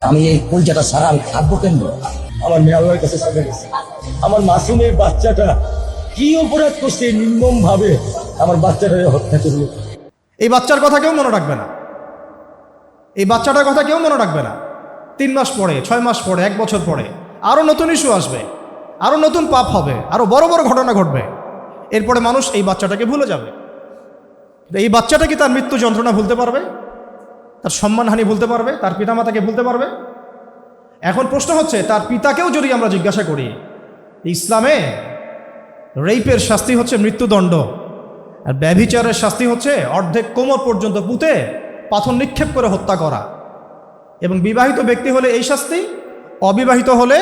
আমি এই কলজাটা সারা আমি থাকবো কেন? আমার মেয়ে আল্লাহর কাছে চলে গেছে। আমার মাসুমের বাচ্চাটা কি অপরাধ করছে নির্মম ভাবে আমার বাচ্চাটা হত্যা করলো। এই বাচ্চার কথা কেউ মনে রাখবে না, এই বাচ্চাটার কথা কেউ মনে রাখবে না। 3 মাস পরে, 6 মাস পরে, 1 বছর পরে আরও নতুন ইস্যু আসবে, আরও নতুন পাপ হবে, আরও বড় বড় ঘটনা ঘটবে। এরপরে মানুষ এই বাচ্চাটাকে ভুলে যাবে। এই বাচ্চাটা কি তার মৃত্যু যন্ত্রণা ভুলতে পারবে? তার সম্মানহানি ভুলতে পারবে? তার পিতামাতাকে ভুলতে পারবে? এখন প্রশ্ন হচ্ছে, তার পিতাকেও যদি আমরা জিজ্ঞাসা করি, ইসলামে রেইপের শাস্তি হচ্ছে মৃত্যুদণ্ড, আর ব্যভিচারের শাস্তি হচ্ছে অর্ধেক কোমর পর্যন্ত পুঁতে পাথর নিক্ষেপ করে হত্যা করা। এবং বিবাহিত ব্যক্তি হলে এই শাস্তি, অবিবাহিত হলে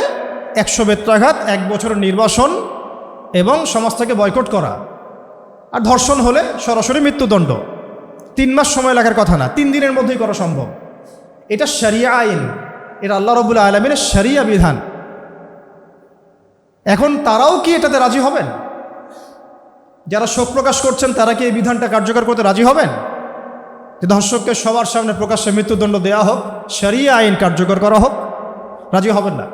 100 বেত্রাঘাত, 1 বছরের নির্বাসন এবং সমাজ থেকে বয়কট করা, আর ধর্ষণ হলে সরাসরি মৃত্যুদণ্ড। 3 মাস সময় লাগার কথা না, 3 দিনের মধ্যেই করা সম্ভব। এটা শরিয়া আইন, এটা আল্লাহ রাব্বুল আলামিনের শরিয়া বিধান। এখন তারাও কি এটাতে রাজি হবেন? যারা শোক প্রকাশ করছেন তারা কি এই বিধানটা কার্যকর করতে রাজি হবেন? যে ধর্ষককে সবার সামনে প্রকাশ্যে মৃত্যুদণ্ড দেওয়া হোক, শরিয়া আইন কার্যকর করা হোক? রাজি হবেন না।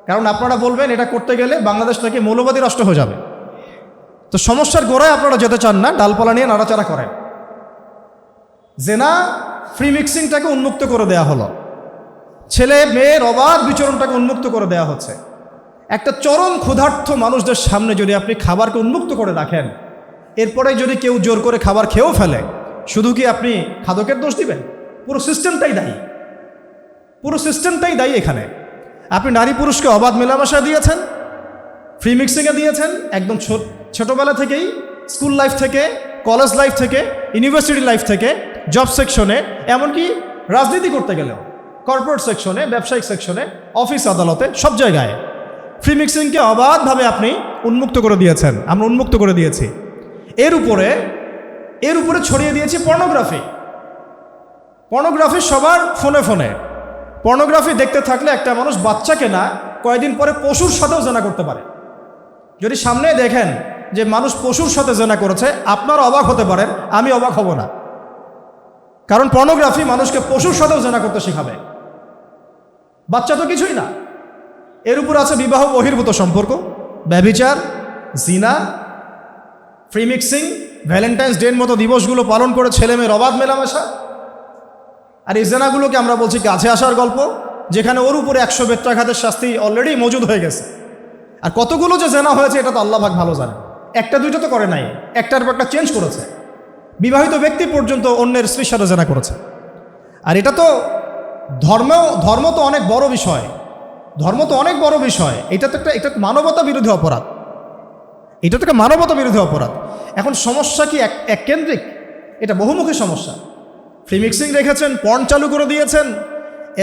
কারণ আপনারা বলবেন এটা করতে গেলে বাংলাদেশ থেকে মৌলবাদী রাষ্ট্র হয়ে যাবে। তো সমস্যার গোড়ায় আপনারা যেতে চান না, ডালপালা নিয়ে নাড়াচাড়া করেন। জেনা ফ্রি মিক্সিংটাকে উন্মুক্ত করে দেয়া হলো, ছেলে মেয়ের অবাধ বিচরণটাকে উন্মুক্ত করে দেয়া হচ্ছে। একটা চরম ক্ষুধার্ত মানুষদের সামনে যদি আপনি খাবারকে উন্মুক্ত করে রাখেন, এরপরে যদি কেউ জোর করে খাবার খেয়েও ফেলে, শুধু কি আপনি খাদকের দোষ দিবেন? পুরো সিস্টেমটাই দায়ী, পুরো সিস্টেমটাই দায়ী। এখানে আপনি নারী পুরুষকে অবাধ মেলামেশা দিয়েছেন, ফ্রি মিক্সিংয়ে দিয়েছেন, একদম ছোটোবেলা থেকেই, স্কুল লাইফ থেকে, কলেজ লাইফ থেকে, ইউনিভার্সিটি লাইফ থেকে, জব সেকশনে, এমনকি রাজনীতি করতে গেলেও কর্পোরেট সেকশনে, ব্যবসায়িক সেকশনে, অফিস আদালতে, সব জায়গায় ফ্রি মিক্সিংকে অবাধভাবে আপনি উন্মুক্ত করে দিয়েছেন, আমরা উন্মুক্ত করে দিয়েছি। এর উপরে ছড়িয়ে দিয়েছি পর্নোগ্রাফি। পর্নোগ্রাফি সবার ফোনে ফোনে। পর্নোগ্রাফি দেখতে থাকলে একটা মানুষ বাচ্চাকে না, কয়েকদিন পরে পশুর সাথেও জেনা করতে পারে। যদি সামনে দেখেন যে মানুষ পশুর সাথে জেনা করেছে, আপনারা অবাক হতে পারেন, আমি অবাক হব না। কারণ পর্নোগ্রাফি মানুষকে পশুর সাথেও জেনা করতে শেখাবে। বাচ্চা তো কিছুই না। এর উপর আছে বিবাহ বহির্ভূত সম্পর্ক, ব্যভিচার, জিনা, ফ্রি মিক্সিং, ভ্যালেন্টাইন্স ডের মতো দিবসগুলো পালন করে ছেলে মেয়ের অবাধ মেলামেশা। আর এই জেনাগুলোকে আমরা বলছি কাছে আসার গল্প, যেখানে ওর উপরে 100 বেত্রাঘাতের শাস্তি অলরেডি মজুদ হয়ে গেছে। আর কতগুলো যে জেনা হয়েছে এটা তো আল্লাহ পাক ভালো জানে। একটা দুইটা তো করে নাই, একটার পর একটা চেঞ্জ করেছে। বিবাহিত ব্যক্তি পর্যন্ত অন্যের স্ত্রীর সাথে জেনা করেছে। আর এটা তো ধর্ম তো অনেক বড় বিষয়, ধর্ম তো অনেক বড় বিষয়। এটা তো এটা মানবতা বিরোধী অপরাধ, এটা তো একটা মানবতা বিরোধী অপরাধ। এখন সমস্যা কি এক কেন্দ্রিক? এটা বহুমুখী সমস্যা। ফ্রি মিক্সিং রেখেছেন, পর্ন চালু করে দিয়েছেন,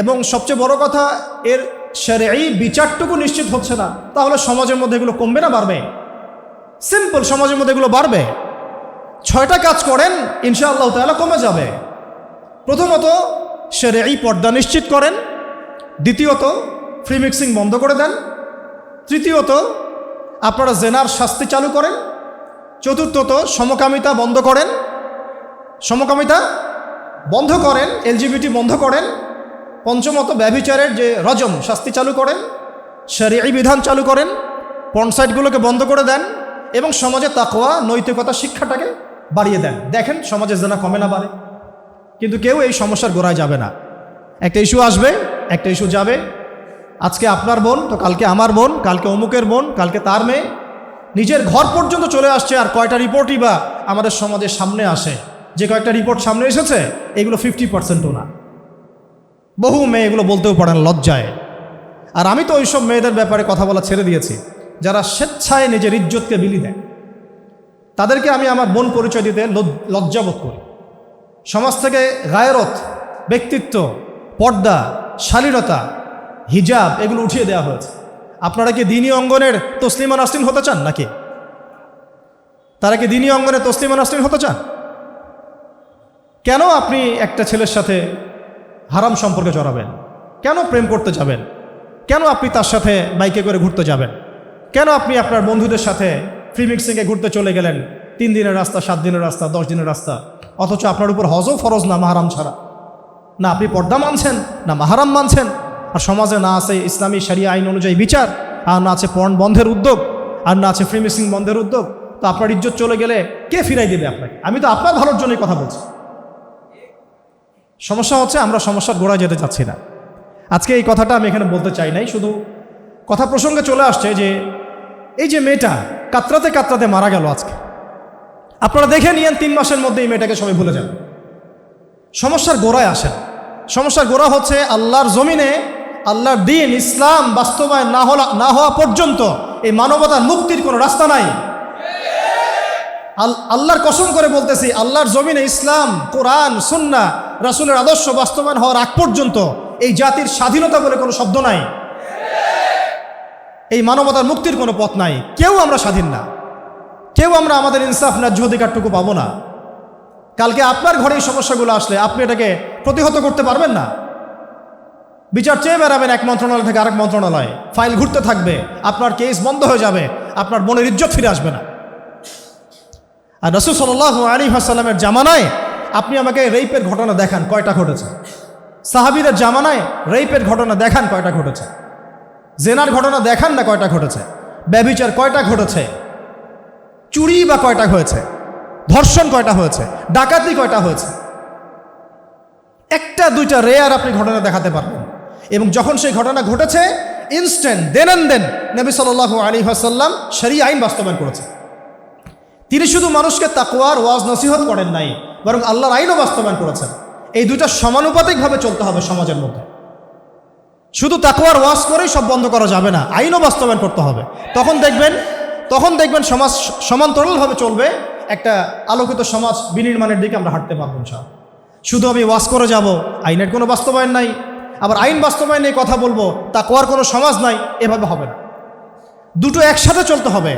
এবং সবচেয়ে বড় কথা এর শরঈ বিচারটুকু নিশ্চিত হচ্ছে না। তাহলে সমাজের মধ্যে এগুলো কমবে না বাড়বে? সিম্পল, সমাজের মধ্যে এগুলো বাড়বে। 6টা কাজ করেন, ইনশাআল্লাহ তাআলা কমে যাবে। প্রথমত শরঈ পর্দা নিশ্চিত করেন, দ্বিতীয়ত ফ্রি মিক্সিং বন্ধ করে দেন, তৃতীয়ত আপনারা জেনার শাস্তি চালু করেন, চতুর্থত সমকামিতা বন্ধ করেন, এলজিবিটি বন্ধ করেন, পঞ্চমত ব্যভিচারের যে রজম শাস্তি চালু করেন, শরঈ বিধান চালু করেন, পর্নসাইটগুলোকে বন্ধ করে দেন, এবং সমাজে তাকওয়া নৈতিকতা শিক্ষাটাকে বাড়িয়ে দেন। দেখেন সমাজে জেনা কমে না বাড়ে। কিন্তু কেউ এই সমস্যার গোড়ায় যাবে না। একটা ইস্যু আসবে, একটা ইস্যু যাবে। আজকে আপনার বোন তো কালকে আমার বোন, কালকে অমুকের বোন, কালকে তার মেয়ে, নিজের ঘর পর্যন্ত চলে আসছে। আর কয়টা রিপোর্টই বা আমাদের সমাজের সামনে আসে? যে কয়েকটা রিপোর্ট সামনে এসেছে এগুলো 50%ও না। বহু মেয়ে এগুলো বলতেও পারে না লজ্জায়। আর আমি তো ওইসব মেয়েদের ব্যাপারে কথা বলা ছেড়ে দিয়েছি, যারা স্বেচ্ছায় নিজের ইজ্জতকে বিলি দেয়। তাদেরকে আমি আমার বোন পরিচয় দিতে লজ্জাবোধ করি। সমাজ থেকে গায়রত, ব্যক্তিত্ব, পর্দা, শালীনতা, হিজাব এগুলো উঠিয়ে দেওয়া হয়েছে। আপনারা কি দ্বীনি অঙ্গনের তসলিমা নাসরিন হতে চান নাকি? তারা কি দ্বীনি অঙ্গনের তসলিমা নাসরিন হতে চান? কেন আপনি একটা ছেলের সাথে হারাম সম্পর্কে জড়াবেন? কেন প্রেম করতে যাবেন? কেন আপনি তার সাথে বাইকে করে ঘুরতে যাবেন? কেন আপনি আপনার বন্ধুদের সাথে ফ্রি মিক্সিংয়ে ঘুরতে চলে গেলেন? 3 দিনের রাস্তা, 7 দিনের রাস্তা, 10 দিনের রাস্তা, অথচ আপনার উপর হজও ফরজ না মাহারাম ছাড়া। না আপনি পর্দা মানছেন, না মাহারাম মানছেন, আর সমাজে না আছে ইসলামী শরিয়া আইন অনুযায়ী বিচার, আর না আছে পর্ন বন্ধের উদ্যোগ, আর না আছে ফ্রি মিক্সিং বন্ধের উদ্যোগ, তো আপনার ইজ্জত চলে গেলে কে ফিরাই দেবে আপনাকে? আমি তো আপনার ভালোর জন্যই কথা বলছি। সমস্যা হচ্ছে আমরা সমস্যার গোড়ায় যেতে চাচ্ছি না। আজকে এই কথাটা আমি এখানে বলতে চাই নাই, শুধু কথা প্রসঙ্গে চলে আসছে যে এই যে মেয়েটা কাতরাতে কাতরাতে মারা গেল আজকে, আপনারা দেখে নিয়েন 3 মাসের মধ্যে এই মেয়েটাকে সবাই ভুলে যান। সমস্যার গোড়ায় আসেন। সমস্যার গোড়া হচ্ছে আল্লাহর জমিনে আল্লাহর দ্বীন ইসলাম বাস্তবায়ন না হওয়া পর্যন্ত এই মানবতার মুক্তির কোনো রাস্তা নাই। আল্লাহর কসম করে বলতেছি, আল্লাহর জমিনে ইসলাম, কোরআন, সুন্নাহ, রাসূলের আদর্শ বাস্তবায়ন হওয়ার আগ পর্যন্ত এই জাতির স্বাধীনতা বলে কোনো শব্দ নাই। এই মানবতার মুক্তির কোনো পথ নাই। কেউ আমরা স্বাধীন না, কেউ আমরা আমাদের ইনসাফ ন্যায্য অধিকারটুকু পাবো না। কালকে আপনার ঘরে এই সমস্যাগুলো আসলে আপনি এটাকে প্রতিহত করতে পারবেন না। বিচার চেয়ে বেড়াবেন এক মন্ত্রণালয় থেকে আরেক মন্ত্রণালয়, ফাইল ঘুরতে থাকবে, আপনার কেস বন্ধ হয়ে যাবে, আপনার বোনের ইজ্জত ফিরে আসবে না। আর রাসূল সাল্লাল্লাহু আলাইহি ওয়াসাল্লামের জামানায় আপনি আমাকে রেপের ঘটনা দেখান কয়টা ঘটেছে? সাহাবীদের জামানায় রেপের ঘটনা দেখান কয়টা ঘটেছে? জেনার ঘটনা দেখান না কয়টা ঘটেছে? ব্যভিচার কয়টা ঘটেছে? চুরি বা কয়টা হয়েছে? ধর্ষণ কয়টা হয়েছে? ডাকাতি কয়টা হয়েছে? একটা দুইটা রেয়ার আপনি ঘটনা দেখাতে পারবেন। এবং যখন সেই ঘটনা ঘটেছে ইনস্ট্যান্ট দেন নবী সাল্লাল্লাহু আলাইহি ওয়াসাল্লাম শরিয়া আইন বাস্তবায়ন করেছে। তিনি শুধু মানুষকে তাকওয়ার ওয়াজ নসিহত করেন নাই, বরং আল্লাহর আইনও বাস্তবায়ন করেছেন। এই দুইটা সমানুপাতিকভাবে চলতে হবে সমাজের মধ্যে। শুধু তাকওয়ার ওয়াজ করেই সব বন্ধ করা যাবে না, আইনও বাস্তবায়ন করতে হবে। তখন দেখবেন সমাজ সমান্তরালভাবে চলবে, একটা আলোকিত সমাজ বিনির্মাণের দিকে আমরা হাঁটতে পারবো ইনশাআল্লাহ। শুধু আমি ওয়াজ করে যাব, আইনের কোনো বাস্তবায়ন নাই, আবার আইন বাস্তবায়ন নিয়ে কথা বলবো, তাকওয়ার কোনো সমাজ নাই, এভাবে হবে না। দুটো একসাথে চলতে হবে।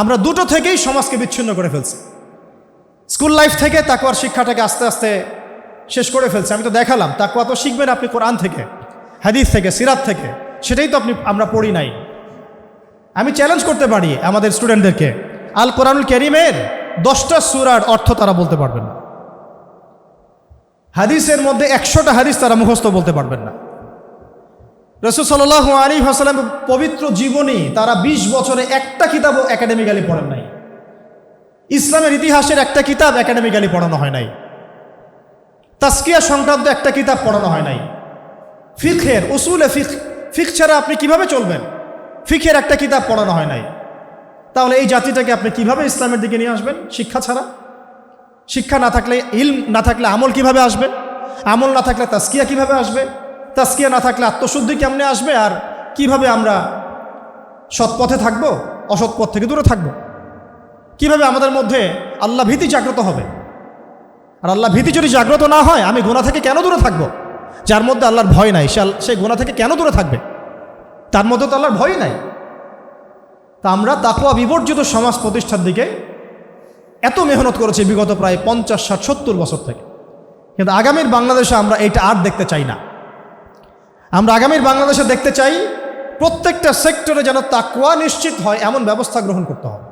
আমরা দুটো থেকেই সমাজকে বিচ্ছিন্ন করে ফেলছি। স্কুল লাইফ থেকে তাকওয়ার শিক্ষাটাকে আস্তে আস্তে শেষ করে ফেলছি। আমি তো দেখালাম তাকওয়া তো শিখবেন আপনি কোরআন থেকে, হাদিস থেকে, সিরাত থেকে, সেটাই তো আমরা পড়ি নাই। আমি চ্যালেঞ্জ করতে পারি আমাদের স্টুডেন্টদেরকে, আল কোরআনুল কারীমের 10টা সূরার অর্থ তারা বলতে পারবেন না। হাদিসের মধ্যে 100টা হাদিস তারা মুখস্থ বলতে পারবেন না। রাসূল সাল্লাল্লাহু আলাইহি ওয়াসাল্লামের পবিত্র জীবনী তারা 20 বছরে একটা কিতাবও একাডেমিক্যালি পড়েন নাই। ইসলামের ইতিহাসের একটা কিতাব একাডেমিক্যালি পড়ানো হয় নাই। তাজকিয়া সংক্রান্ত একটা কিতাব পড়ানো হয় নাই। ফিকহের উসুলে ফিক ছাড়া আপনি কিভাবে চলবেন? ফিকহের একটা কিতাব পড়ানো হয় নাই। তাহলে এই জাতিটাকে আপনি কিভাবে ইসলামের দিকে নিয়ে আসবেন? শিক্ষা ছাড়া। শিক্ষা না থাকলে, ইলম না থাকলে আমল কিভাবে আসবে? আমল না থাকলে তাজকিয়া কিভাবে আসবে? তাজকিয়া না থাকলে আত্মশুদ্ধি কেমনে আসবে? আর কিভাবে আমরা সৎ পথে থাকবো, অসৎ পথ থেকে দূরে থাকবো? কিভাবে আমাদের মধ্যে আল্লাহ ভীতি জাগ্রত হবে? আর আল্লাহ ভীতি যদি জাগ্রত না হয়, আমি গুনাহ থেকে কেন দূরে থাকবো? যার মধ্যে আল্লাহর ভয় নাই সে গুনাহ থেকে কেন দূরে থাকবে? তার মধ্যে তো আল্লাহর ভয় নাই। তা আমরা তাকওয়া বিবর্জিত সমাজ প্রতিষ্ঠার দিকে এত মেহনত করেছি বিগত প্রায় 50, 60, 70 বছর থেকে। কিন্তু আগামীর বাংলাদেশে আমরা এটা আর দেখতে চাই না। আমরা আগামীর বাংলাদেশে দেখতে চাই প্রত্যেকটা সেক্টরে যেন তাকওয়া নিশ্চিত হয় এমন ব্যবস্থা গ্রহণ করতে হবে,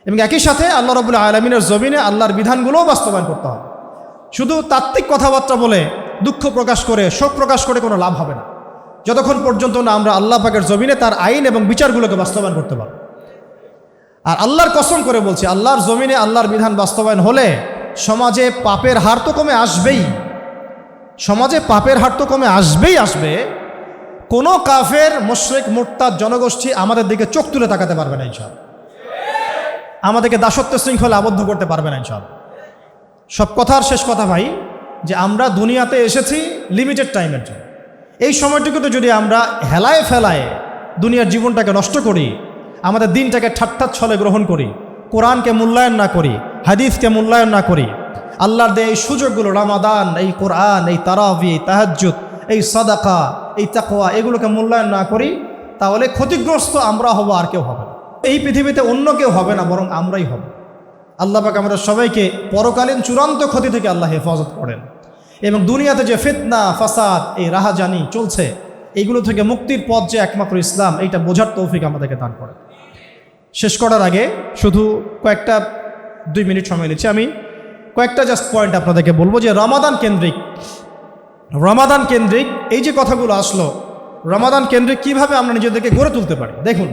এবং একই সাথে আল্লাহ রাব্বুল আলামিনের জমিনে আল্লাহর বিধানগুলোও বাস্তবায়ন করতে হবে। শুধু তাত্ত্বিক কথাবার্তা বলে, দুঃখ প্রকাশ করে, শোক প্রকাশ করে কোনো লাভ হবে না, যতক্ষণ পর্যন্ত না আমরা আল্লাহ পাকের জমিনে তার আইন এবং বিচারগুলোকে বাস্তবায়ন করতে পারব। আর আল্লাহর কসম করে বলছি, আল্লাহর জমিনে আল্লাহর বিধান বাস্তবায়ন হলে সমাজে পাপের হার তো কমে আসবেই। সমাজে পাপের হার তো কমে আসবে। কোনো কাফের, মুশরিক, মুরতাদ জনগোষ্ঠী আমাদের দিকে চোখ তুলে তাকাতে পারবে না ইনশাআল্লাহ। আমাদেরকে দাসত্ব শৃঙ্খলে আবদ্ধ করতে পারবে না ইনশাআল্লাহ। সব কথার শেষ কথা ভাই, যে আমরা দুনিয়াতে এসেছি লিমিটেড টাইমের জন্য। এই সময়টুকুতে যদি আমরা হেলায় ফেলায় দুনিয়ার জীবনটাকে নষ্ট করি, আমাদের দিনটাকে ঠাট্টা ছলে গ্রহণ করি, কোরআনকে মূল্যায়ন না করি, হাদিসকে মূল্যায়ন না করি, আল্লাহর দেয় এই সুযোগগুলো, রমাদান, এই কোরআন, এই তারাবি, এই তাহাজ্জুদ, এই সাদাকা, এই তাকওয়া, এগুলোকে মূল্যায়ন না করি, তাহলে ক্ষতিগ্রস্ত আমরা হব, আর কেউ হবে না। এই পৃথিবীতে অন্য কেউ হবে না, বরং আমরাই হব। আল্লাহ পাক আমাদের সবাইকে পরকালীন চূড়ান্ত ক্ষতি থেকে আল্লাহ হেফাজত করেন, এবং দুনিয়াতে যে ফিতনা, ফাসাদ, এই রাহাজানি চলছে, এইগুলো থেকে মুক্তির পথ যে একমাত্র ইসলাম, এইটা বোঝার তৌফিক আমাদেরকে দান করেন। শেষ করার আগে শুধু কয়েকটা 2 মিনিট সময় নিচ্ছি, আমি কয়েকটা জাস্ট পয়েন্ট আপনাদেরকে বলবো। যে রমাদান কেন্দ্রিক রমাদান কেন্দ্রিক এই যে কথাগুলো আসলো, রমাদান কেন্দ্রিক কিভাবে আমরা নিজেদেরকে গড়ে তুলতে পারি। দেখুন,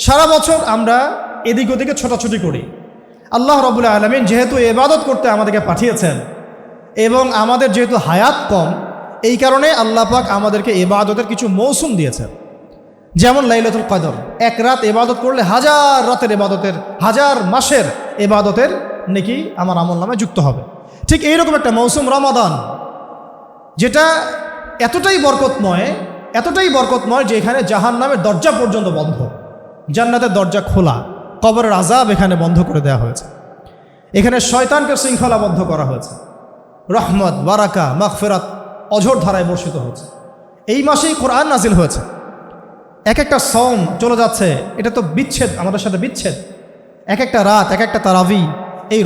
সারা বছর আমরা এদিক ওদিকে ছোটাছুটি করি। আল্লাহ রাব্বুল আলামিন যেহেতু ইবাদত করতে আমাদেরকে পাঠিয়েছেন এবং আমাদের যেহেতু হায়াত কম, এই কারণে আল্লাহ পাক আমাদেরকে ইবাদতের কিছু মৌসুম দিয়েছেন। যেমন লাইলাতুল কদর, এক রাত ইবাদত করলে হাজার রাতের ইবাদতের, হাজার মাসের ইবাদতের নেকি আমার আমল নামে যুক্ত হবে। ঠিক এইরকম একটা মৌসুম রমাদান, যেটা এতটাই বরকতময় যে এখানে জাহান্নামের দরজা পর্যন্ত বন্ধ, জান্নাতের দরজা খোলা, কবরের আযাব এখানে বন্ধ করে দেওয়া হয়েছে, এখানে শয়তানকে শৃঙ্খলাবদ্ধ করা হয়েছে, রহমত, বারাকা, মাগফিরাত অঝোর ধারায় বর্ষিত হয়েছে। এই মাসেই কোরআন নাজিল হয়েছে। এক একটা সওম চলে যাচ্ছে, এটা তো বিচ্ছেদ, আমাদের সাথে বিচ্ছেদ। এক একটা রাত, এক একটা তারাবি, এই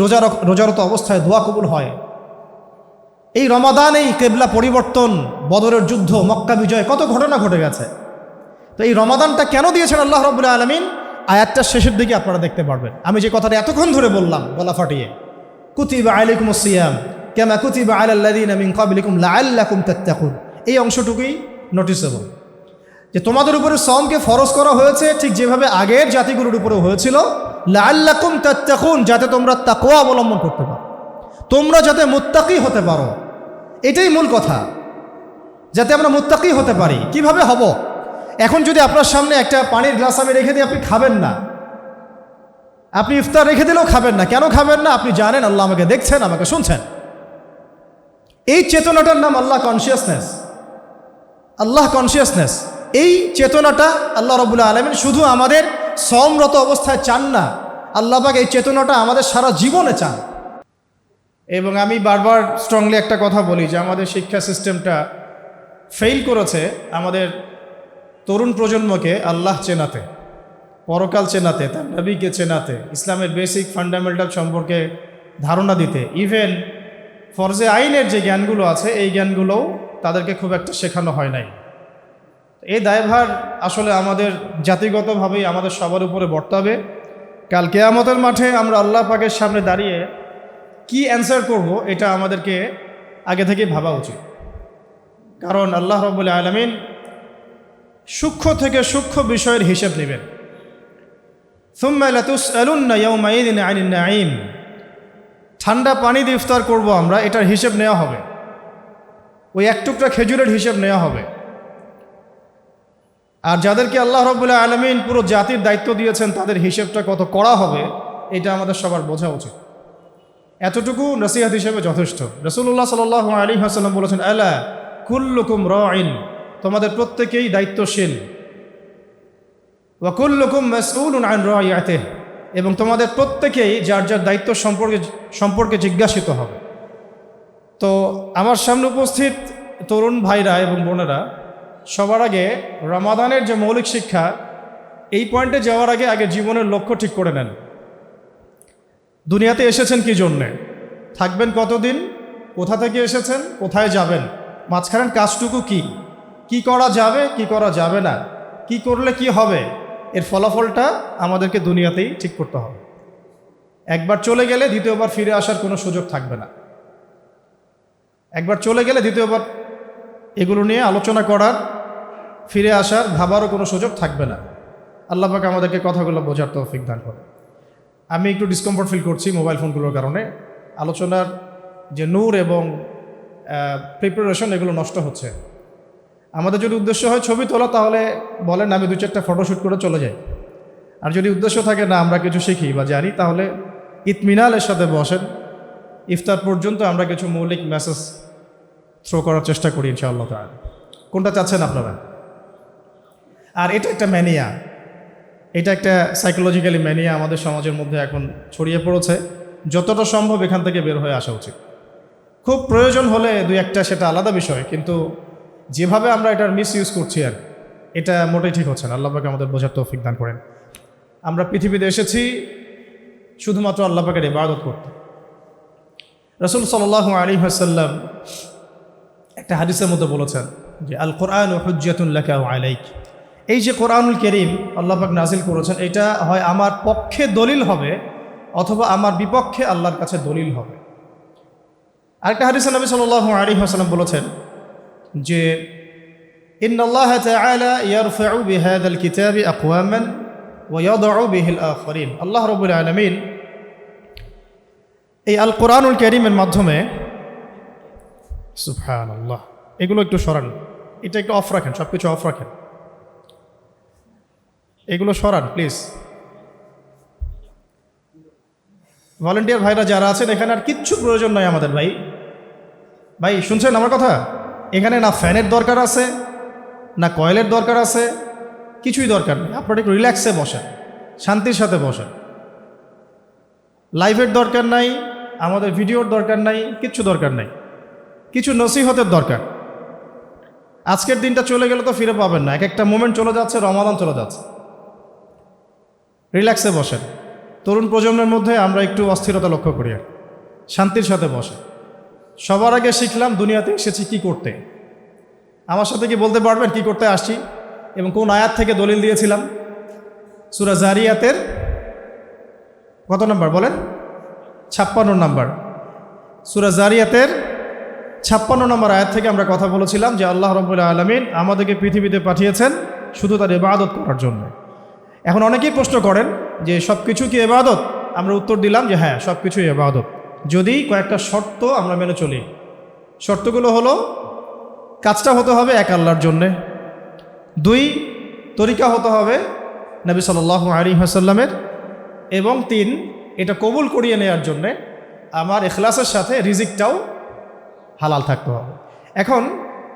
রোজারত অবস্থায় দোয়া কবুল হয়। এই রমাদানেই কেবলা পরিবর্তন, বদরের যুদ্ধ, মক্কা বিজয়, কত ঘটনা ঘটে গেছে। তো এই রমাদানটা কেন দিয়েছেন আল্লাহ রাব্বুল আলামিন, আয়াতটার শেষের দিকে আপনারা দেখতে পারবেন। আমি যে কথাটা এতক্ষণ ধরে বললাম গলা ফাটিয়ে, কুতিবা আলাইকুমুস সিয়াম কামা কুতিবা আলাল লাযিনা মিন ক্বাবলিকুম লাআল্লাকুম তাত্তাকুন, এই অংশটুকুই নোটিসেবল, যে তোমাদের উপরে সওমকে ফরজ করা হয়েছে ঠিক যেভাবে আগের জাতিগুলোর উপরে হয়েছিল, লাআল্লাকুম তাত্তাকুন, যাতে তোমরা তাকওয়া অবলম্বন করতে পারো, তোমরা যাতে মুত্তাকি হতে পারো। এটাই মূল কথা, যাতে আমরা মুত্তাকি হতে পারি। কিভাবে হব? এখন যদি আপনার সামনে একটা পানির গ্লাস আমি রেখে দিই, আপনি খাবেন না, আপনি ইফতার রেখে দিলেও খাবেন না। কেন খাবেন না? আপনি জানেন আল্লাহ আমাকে দেখছেন, আমাকে শুনছেন। এই চেতনাটার নাম আল্লাহ কনসিয়াসনেস। আল্লাহ কনসিয়াসনেস, এই চেতনাটা আল্লাহ রাব্বুল আলামিন শুধু আমাদের সওমরত অবস্থায় চান না, আল্লাহ পাক এই চেতনাটা আমাদের সারা জীবনে চান। এবং আমি বারবার স্ট্রংলি একটা কথা বলি যে আমাদের শিক্ষা সিস্টেমটা ফেল করেছে আমাদের তরুণ প্রজন্মকে আল্লাহ চেনাতে, পরকাল চেনাতে, তার নবীকে চেনাতে, ইসলামের বেসিক ফান্ডামেন্টাল সম্পর্কে ধারণা দিতে। ইভেন ফরজে আইনের যে জ্ঞানগুলো আছে, এই জ্ঞানগুলোও তাদেরকে খুব একটা শেখানো হয় নাই। এই দায়ভার আসলে আমাদের জাতিগতভাবেই আমাদের সবার উপরে বর্তাবে। কাল কিয়ামতের মাঠে আমরা আল্লাহ পাকের সামনে দাঁড়িয়ে কি অ্যান্সার করব, এটা আমাদেরকে আগে থেকে ভাবা উচিত। কারণ আল্লাহ রাব্বুল আলামিন সূক্ষ্ম থেকে সূক্ষ্ম বিষয়ের হিসেব নেবেন। সুম্মা লাতুসআলুন্না ইয়াওমাইযিন আনিন নাঈম, ঠান্ডা পানি দিয়ে ইফতার করব আমরা, এটার হিসেব নেওয়া হবে। ওই এক টুকরা খেজুরের হিসেব নেওয়া হবে। আর যাদেরকে আল্লাহ রাব্বুল আলামিন পুরো জাতির দায়িত্ব দিয়েছেন, তাদের হিসেবটা কত কড়া হবে, এটা আমাদের সবার বোঝা উচিত। এতটুকু নসিহত হিসেবে যথেষ্ট। রাসূলুল্লাহ সাল্লাল্লাহু আলাইহি ওয়াসাল্লাম বলেছেন, আলা কুল্লুকুম রাঈন, তোমাদের প্রত্যেকেই দায়িত্বশীল, ওয়া কুল্লুকুম মাসউলুন আন রাইয়াতিহি, এবং তোমাদের প্রত্যেকেই যার যার দায়িত্ব সম্পর্কে জিজ্ঞাসিত হবে। তো আমার সামনে উপস্থিত তরুণ ভাইরা এবং বোনেরা, সবার আগে রমাদানের যে মৌলিক শিক্ষা, এই পয়েন্টে যাওয়ার আগে জীবনের লক্ষ্য ঠিক করে নেন। দুনিয়াতে এসেছেন কি জন্যে, থাকবেন কতদিন, কোথা থেকে এসেছেন, কোথায় যাবেন, মাঝখানের কাজটুকু কি করা যাবে, কি করা যাবে না, কি করলে কি হবে, এর ফলাফলটা আমাদেরকে দুনিয়াতেই ঠিক করতে হবে। একবার চলে গেলে দ্বিতীয়বার ফিরে আসার কোনো সুযোগ থাকবে না। একবার চলে গেলে দ্বিতীয়বার এগুলো নিয়ে আলোচনা করার, ফিরে আসার, ভাবারও কোনো সুযোগ থাকবে না। আল্লাহ পাক আমাদেরকে কথাগুলো বোঝার তৌফিক দান করে। আমি একটু ডিসকমফোর্ট ফিল করছি মোবাইল ফোনগুলোর কারণে। আলোচনার যে নূর এবং প্রিপারেশন, এগুলো নষ্ট হচ্ছে। আমাদের যদি উদ্দেশ্য হয় ছবি তোলা, তাহলে বলেন, আমি 2-4টা ফটোশ্যুট করে চলে যাই। আর যদি উদ্দেশ্য থাকে না আমরা কিছু শিখি বা জানি, তাহলে ইতমিনালের সাথে বসেন, ইফতার পর্যন্ত আমরা কিছু মৌলিক মেসেজ থ্রো করার চেষ্টা করি ইনশাআল্লাহ তাআলা। কোনটা চাচ্ছেন আপনারা? আর এটা একটা ম্যানিয়া, এটা একটা সাইকোলজিক্যালি ম্যানিয়া আমাদের সমাজের মধ্যে এখন ছড়িয়ে পড়েছে। যতটা সম্ভব এখান থেকে বের হয়ে আসা উচিত। খুব প্রয়োজন হলে 2-1টা, সেটা আলাদা বিষয়, কিন্তু যেভাবে আমরা এটার মিস ইউজ করছি আর এটা মোটেই ঠিক হচ্ছে না। আল্লাহ পাক আমাদের বোঝার তৌফিক দান করেন। আমরা পৃথিবীতে এসেছি শুধুমাত্র আল্লাহ পাকের ইবাদত করতে। রাসূল সাল্লাল্লাহু আলাইহি ওয়াসাল্লাম একটা হাদিসের মধ্যে বলেছেন যে আল কোরআন হুজ্জাতুন লাকা ওয়া আলাইক, এই যে কোরআনুল কারীম আল্লাহ পাক নাজিল করেছেন, এটা হয় আমার পক্ষে দলিল হবে অথবা আমার বিপক্ষে আল্লাহর কাছে দলিল হবে। আরেকটা হাদিসে নবী সাল্লাল্লাহু আলাইহি ওয়াসাল্লাম বলেছেন, যে ইন্নাল্লাহা তাআলা ইয়ারফাউ বিহাযাল কিতাবি আকওয়ামান ওয়া ইয়াদউ বিহিল আখারিন। আল্লাহ রাব্বুল আলামিন এই আল কোরআনুল কারীমের মাধ্যমে, সুবহানাল্লাহ, এগুলো একটু সরান, এটা একটু অফ রাখেন, সব কিছু অফ রাখেন, এগুলো সরান প্লিজ। ভলেন্টিয়ার ভাইরা যারা আছেন এখানে আর কিচ্ছু প্রয়োজন নাই আমাদের। ভাই ভাই শুনছেন আমার কথা? এখানে না ফ্যানের দরকার আছে, না কয়েলের দরকার আছে, কিছুই দরকার নেই। আপনারা একটু রিল্যাক্সে বসেন, শান্তির সাথে বসেন। লাইভের দরকার নাই, আমাদের ভিডিওর দরকার নাই, কিচ্ছু দরকার নাই। কিছু নসিহতের দরকার। আজকের দিনটা চলে গেলে তো ফিরে পাবেন না, এক একটা মোমেন্ট চলে যাচ্ছে, রমাদান চলে যাচ্ছে। রিল্যাক্সে বসেন। তরুণ প্রজন্মের মধ্যে আমরা একটু অস্থিরতা লক্ষ্য করি, আর শান্তির সাথে বসে। সবার আগে শিখলাম দুনিয়াতে এসেছি কি করতে। আমার সাথে কি বলতে পারবেন কি করতে আসছি এবং কোন আয়াত থেকে দলিল দিয়েছিলাম? সূরা জারিয়াতের কত নম্বর বলেন? 56 নম্বর। সূরা জারিয়াতের 56 নম্বর আয়াত থেকে আমরা কথা বলেছিলাম যে আল্লাহ রাব্বুল আলামিন আমাদেরকে পৃথিবীতে পাঠিয়েছেন শুধু তার ইবাদত করার জন্য। এখন অনেকেই প্রশ্ন করেন যে সব কিছু কি ইবাদত? আমরা উত্তর দিলাম যে হ্যাঁ, সব কিছুই ইবাদত, যদি কয়েকটা শর্ত আমরা মেনে চলি। শর্তগুলো হলো, কাজটা হতে হবে এক আল্লাহর জন্যে, 2 তরিকা হতে হবে নবী সাল্লাল্লাহু আলাইহি ওয়াসাল্লামের, এবং 3 এটা কবুল করিয়ে নেওয়ার জন্যে আমার ইখলাসের সাথে রিজিকটাও হালাল থাকতে হবে। এখন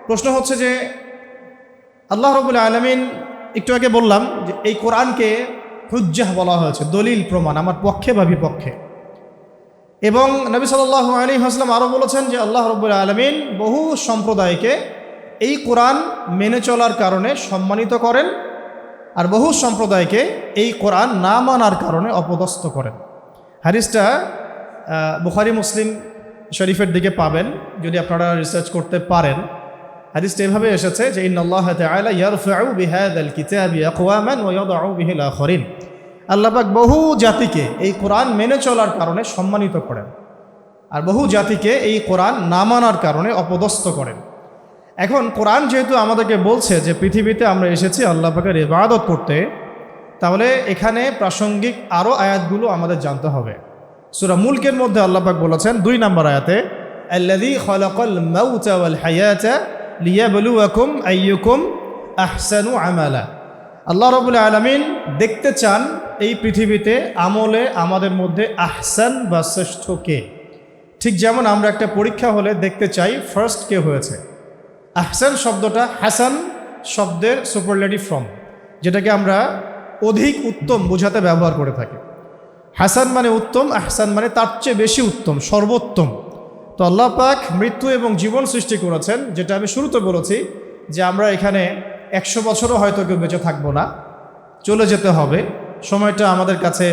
প্রশ্ন হচ্ছে যে আল্লাহ রাব্বুল আলামিন, একটু আগে বললাম যে এই কোরআনকে হুজ্জাহ বলা হয়েছে, দলিল প্রমাণ আমার পক্ষে বা বিপক্ষে। এবং নবী সাল্লাল্লাহু আলাইহি ওয়াসাল্লাম আরও বলেছেন যে আল্লাহ রাব্বুল আলামিন বহু সম্প্রদায়কে এই কোরআন মেনে চলার কারণে সম্মানিত করেন, আর বহু সম্প্রদায়কে এই কোরআন না মানার কারণে অপদস্থ করেন। হাদিসটা বুখারী মুসলিম শরীফের দিকে পাবেন যদি আপনারা রিসার্চ করতে পারেন। হাদিসটা এভাবে এসেছে যে ইন্নাল্লাহা তাআলা ইয়ারফাউ বিহাযাল কিতাবি আকওয়ামান ওয়া ইয়াদউ বিহিল আখারিন। আল্লাহ পাক বহু জাতিকে এই কোরআন মেনে চলার কারণে সম্মানিত করেন, আর বহু জাতিকে এই কোরআন না মানার কারণে অপদস্থ করেন। এখন কোরআন যেহেতু আমাদেরকে বলছে যে পৃথিবীতে আমরা এসেছি আল্লাহ পাকের ইবাদত করতে, তাহলে এখানে প্রাসঙ্গিক আরও আয়াতগুলো আমাদের জানতে হবে। সূরা মুলকের মধ্যে আল্লাহ পাক বলেছেন 2 নম্বর আয়াতে, আল্লাযী খালাকাল মাউতা ওয়াল হায়াতা লিয়াবলুয়াকুম আইয়ুকুম আহসানু আমালা। আল্লাহ রাব্বুল আলামিন দেখতে চান এই পৃথিবীতে আমলে আমাদের মধ্যে আহসান বা শ্রেষ্ঠ কে। ঠিক যেমন আমরা একটা পরীক্ষা হলে দেখতে চাই ফার্স্ট কে হয়েছে। আহসান শব্দটা হাসান শব্দের সুপারলেটিভ ফর্ম, যেটাকে আমরা অধিক উত্তম বোঝাতে ব্যবহার করে থাকি। হাসান মানে উত্তম, আহসান মানে তার চেয়ে বেশি উত্তম, সর্বোত্তম। তো আল্লাহ পাক মৃত্যু এবং জীবন সৃষ্টি করেছেন, যেটা আমি শুরুতে বলেছি যে আমরা এখানে 100 বছরও হয়তো কেউ বেঁচে থাকবো না, চলে যেতে হবে। সময়টা আমাদের কাছে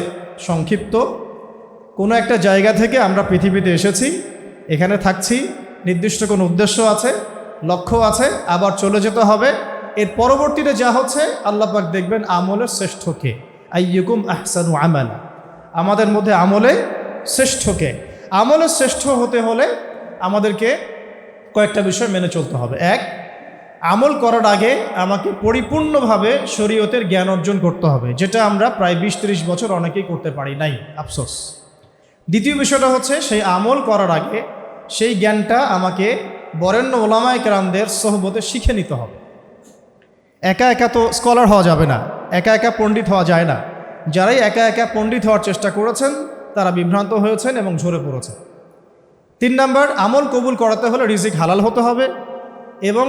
সংক্ষিপ্ত। কোনো একটা জায়গা থেকে আমরা পৃথিবীতে এসেছি, এখানে থাকছি, নির্দিষ্ট কোনো উদ্দেশ্য আছে, লক্ষ্য আছে, আবার চলে যেতে হবে। এর পরবর্তীতে যা হচ্ছে আল্লাহ পাক দেখবেন আমলের শ্রেষ্ঠ কে, আইয়ুকুম আহসানু আমালা, আমাদের মধ্যে আমলে শ্রেষ্ঠ কে। আমলে শ্রেষ্ঠ হতে হলে আমাদেরকে কয়েকটা বিষয় মেনে চলতে হবে। 1, আমল করার আগে আমাকে পরিপূর্ণভাবে শরীয়তের জ্ঞান অর্জন করতে হবে, যেটা আমরা প্রায় 20-30 বছর অনেকেই করতে পারি নাই, আফসোস। দ্বিতীয় বিষয়টা হচ্ছে সেই আমল করার আগে সেই জ্ঞানটা আমাকে বরেণ্য ওলামায়ে কেরামদের সোহবতে শিখে নিতে হবে। একা একা তো স্কলার হওয়া যাবে না, একা একা পণ্ডিত হওয়া যায় না। যারাই একা একা পণ্ডিত হওয়ার চেষ্টা করেছেন তারা বিভ্রান্ত হয়েছেন এবং ঝরে পড়েছেন। 3 নম্বর, আমল কবুল করাতে হলে রিজিক হালাল হতে হবে এবং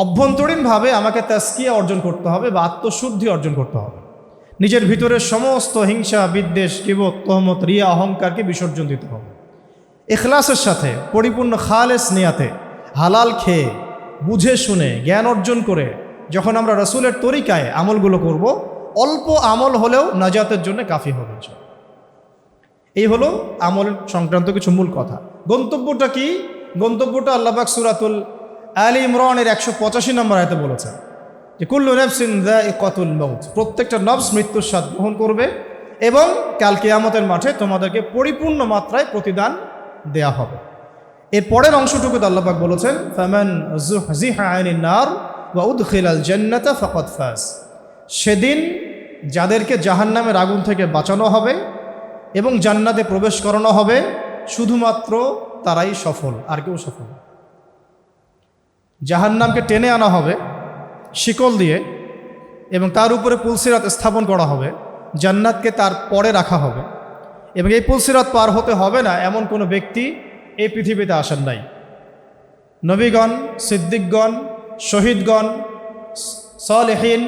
অভ্যন্তরীণভাবে আমাকে তাসকিয়া অর্জন করতে হবে বা আত্মশুদ্ধি অর্জন করতে হবে। নিজের ভিতরে সমস্ত হিংসা, বিদ্বেষ, কিবত, তহমত, রিয়া, অহংকারকে বিসর্জন দিতে হবে। ইখলাসের সাথে পরিপূর্ণ খালেস নিয়াতে হালাল খেয়ে বুঝে শুনে জ্ঞান অর্জন করে যখন আমরা রাসূলের তরিকায় আমলগুলো করব, অল্প আমল হলেও নাজাতের জন্য কাফি হবে। এই হলো আমল সংক্রান্ত কিছু মূল কথা। গন্তব্যটা কি? গন্তব্যটা আল্লাহ পাক সূরাতুল আলী ইমরানের 185 নম্বর আয়াতে বলেছেন যে কুল্লু নাফসিন যায়িকাতুল মাউত, প্রত্যেকটা নফস মৃত্যুর স্বাদ গ্রহণ করবে এবং কাল কিয়ামতের মাঠে তোমাদেরকে পরিপূর্ণ মাত্রায় প্রতিদান দেয়া হবে। এর পরের অংশটুকুতে আল্লাহ পাক বলেছেন ফামান যুহজিহা আনিন নার ওয়া উদখিলাল জান্নাতা ফাকাদ ফাজ। সেদিন যাদেরকে জাহান্নামের আগুন থেকে বাঁচানো হবে এবং জান্নাতে প্রবেশ করানো হবে শুধুমাত্র তারাই সফল, আর কেউ সফল না। জাহান্নামকে টেনে আনা হবে শিকল দিয়ে এবং তার উপরে পুলসিরাত স্থাপন করা হবে, জান্নাতকে তার পরে রাখা হবে এবং এই পুলসিরাত পার হতে হবে না এমন কোনো ব্যক্তি এই পৃথিবীতে আসেন নাই। নবীগণ, সিদ্দিকগণ, শহীদগণ, সালেহিন,